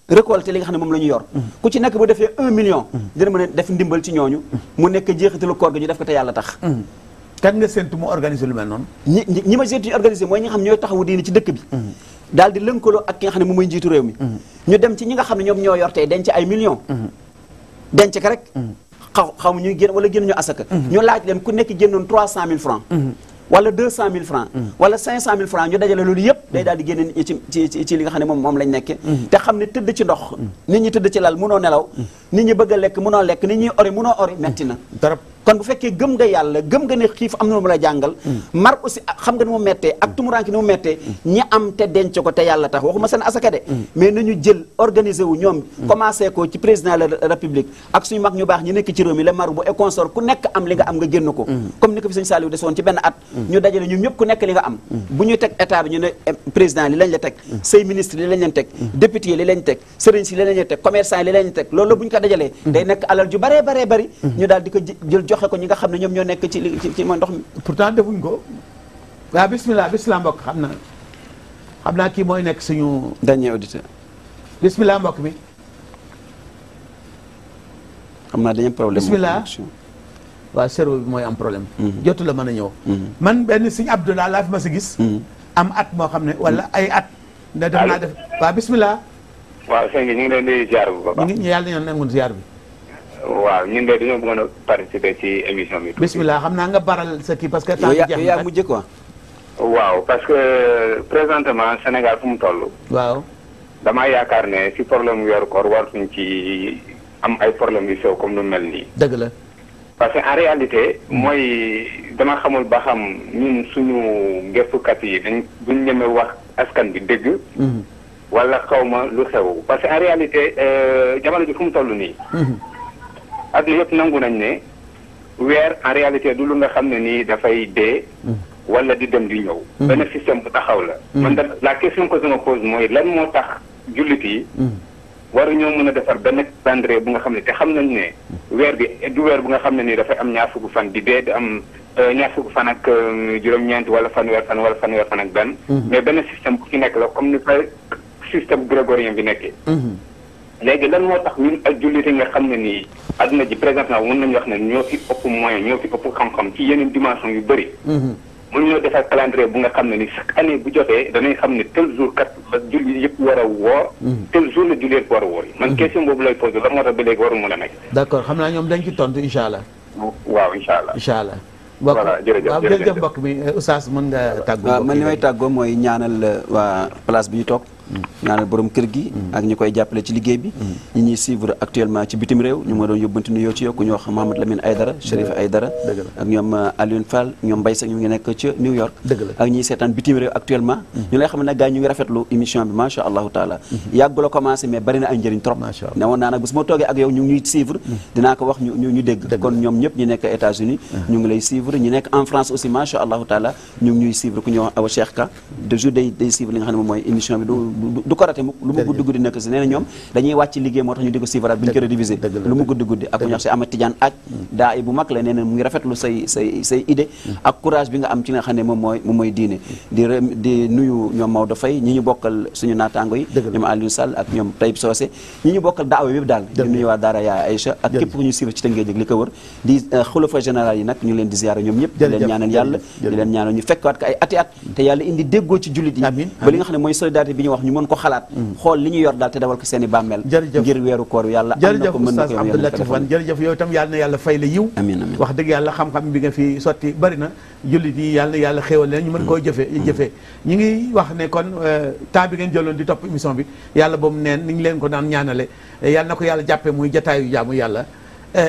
récolter li nga xam ne moom la ñu yor ku ci nekk bu defee 1 million dina mën a def ndimbal ci ñooñu mu nekk jeexitalu koor gi ñu def ko te yàlla tax kan nga séntu mu organiser lu mel noonu ñi ma séntu ñu organiser mooy ñi nga xam ne ñooy taxawu diine ci dëkk bi daal di lënkaloo ak ki nga xam ne moom mooy njiitu réew mi ñu dem ci ñi nga xam ne ñoom ñoo yor tey denc ay millions denc ko rek xaw ma ñuy génn wala génn ñu asaka ñu laaj leen ku nekk génnoon 300 000 francs wala 200 000 francs wala 500 000 francs ñu dajale loolu yëpp day daal di génne ci li nga xam ne moom lañ nekke te xam ne tëdd ci ndox nit ñi tëdd ci lal munoo nelaw nit ñi bëgg a lekk munoo lekk nit ñi ori munoo ori metti na kon bu fekkee gëm nga yàlla gëm nga ne xiif am na mu la jàngal mar aussi xam nga ni mu mettee ak tumuranke ni mu mettee ñi am te denc ko te yàlla tax waxuma seen asaka de mais nañu jël organiser wu ñoom commencé ko ci président de la république ak suñu mag ñu baax ñi nekk ci réew mi la maru bu et consort ku nekk am li nga am nga génn ko comme ni ko fi sëñ Saliou desoon ci benn at ñu dajale ñun ñëpp ku nekk li nga am bu ñuy teg état bi ñu ne président li lañ la teg say ministre li lañ leen teg député yi li lañ teg sëriñ si li lañ leen teg commerçant yi li lañ teg loolu bu ñu ko dajalee day nekk alal ju baree bari ñu daal di ko jël joxe ko ñi nga xam ne ñoom ñoo nekk ci ma ndox mi pourtant defuñ ko waaw bismillah mbokk xam naa kii mooy nekk suñu dernier auditeur bismillah mbokk mi xam naa dañu problème bismillah waaw cerveau bi mooy am problème jotu la mën a ñëw man benn sëñ Abdoulaye laa fi ma sa gis am at moo xam ne wala ay at ne def naa def waaw bismillah waaw sëñ bi ñu ngi leen di ziar bu baax ñu yàlla nañu nangu ziar bi waaw ñun de dañoo bëggoon a participer ci émission bi. bismillah xam naa nga baral sa kii parce que temps bi jeex yaa mujj quoi. waaw parce que présentement Sénégal fu mu toll. waaw. damaa yaakaar ne si problème weeru koor waratuñ ci am ay problème yu sew comme lu mel nii. dëgg la. parce que en réalité. mooy dama xamul ba xam ñun suñu gëstukat yi duñ ñeme wax askan bi dëgg. wala xaw ma lu xew parce que en réalité jamono ji fu mu toll nii. adduna yëpp nangu nañ ne weer en réalité du lu nga xam ne nii dafay dee wala di dem di ñëw benn système bu taxaw la man la question que je me pose mooy lan moo tax jullit yi waru ñoo mën a defar benn calendrier bu nga xam ne te xam nañ ne weer bi du weer bu nga xam ne nii dafay am ñaar fukki fan di dee di am ñaar fukki fan ak juróom-ñeent wala fanweer fan ak benn mais benn système bu ci nekk la comme ni fa système grégorien bi nekkee léegi lan moo tax ñun ak jullit yi nga xam ne nii adduna ji présentement mën nañu wax ne ñoo fi ëpp moyen ñoo fi ëpp xam-xam ci yeneen dimension yu bëri. mënuñoo defar calendrier bu nga xam ne ni chaque année bu jotee danañ xam ne tel jour kat la julli yëpp war a woor. tel jour la julli yëpp war a woor yi. man question boobu lay posé lan moo tax ba léegi waru mën a nekk. d'accord xam naa ñoom dañ ci tontu incha allah. waaw incha allah incha allah. voilà jërëjëf mbokk mi Oustaz mën nga tàggoo. waaw man li may tàggoo mooy ñaanal waa place bi ñu toog. ñaanal borom kër gi. ak ñi koy jàppale ci liggéey bi. ñi ñuy suivre actuellement ci bitim réew ñu ma doon yóbbanti nuyoo ci yokku ñoo xam Mouhamed Lamine Aydara Chérif Aydara ak ñoom Alioune Fall ñoom Mbaye Seck ñu ngi nekk ca New York. ak ñiy seetaan bitim réew actuellement. ñu lay xam ne nag gars ñu ngi rafetlu émission bi macha allahu taala. yàggu la commencé mais bari na ay njëriñ trop. ne woon naa nag bu ma toogee ak yow ñu ngi ñuy suivre. dinaa ko wax ñu dégg. kon ñoom ñëpp ñu nekk États-Unis ñu ngi lay suivre ñu nekk en France aussi macha allahu taala ñu ngi ñuy suivre ku ñuy wax Awa Cheikh Ka de jour day suivre li nga xam ne moom mooy émission bi du ko raté mukk lu mu guddi guddi nekk si nee na ñoom dañuy wàcc liggéey moo tax ñu di ko suivre bu ñu ko rédivisé lu mu guddi guddi ak ku ñu wax si Amad Tidiane aj daa bu mag la nee na mu ngi rafetlu say idée ak courage bi nga am ci nga xam ne moom mooy diine di nuyu ñoom Maodo Faye ñi ñu bokkal suñu naataango yi ñoom Aliou Sall ak ñoom Taïb Socé ñi ñu bokkal daawa bi daal di nuyu waa daara Yaay Aïcha ak képp ku ñu suivre ci Tëngéej ak li ko wër di xulafa général yi nag ñu ngi leen di ziyaara ñoom ñëpp di leen ñaanal yàlla di leen ñaanal ñu fekkwaat ko ay ati at te yàlla indi déggoo ci jullit yi ba li nga xam ne mooy solidarité bi ñu wax ñu mën ko xalaat xool li ñu yor daal te dawal ko seen i bàmmeel ngir weeru koor yàlla am na ko mën na ko Abdou Latif Wane jërëjëf yow itam yàlla na yàlla fay la yiw amiin amiin wax dëgg yàlla xam-xam bi nga fi sotti bari na jullit yi yàlla xéewal leen ñu mën koo jëfee ñi ngi wax ne kon temps bi ngeen jëloon di topp émission bi yàlla boobu neen ni ñu leen ko daan ñaanale yàlla na ko yàlla jàppee muy jataayu jaamu yàlla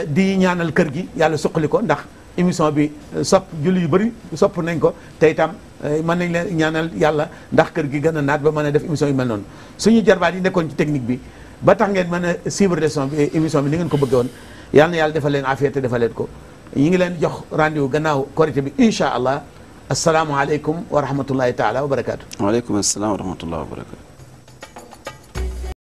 di ñaanal kër gi yàlla suqali ko ndax émission bi julli yu bëri sopp nañ ko te itam mën nañ leen ñaanal yàlla ndax kër gi gën a naat ba mën a def émission yu mel noonu suñu jarbaat yi nekkoon ci technique bi ba tax ngeen mën a suivre émission bi ni ngeen ko bëggee woon yàlla na yàlla defal leen affaire te defal leen ko ñi ngi leen jox rendez-vous gannaaw korité bi incha allah asalaamualeykum wa rahmatullahi taala wa barakaatu. waaleykum asalaam wa rahmatullahi wa barakaatu.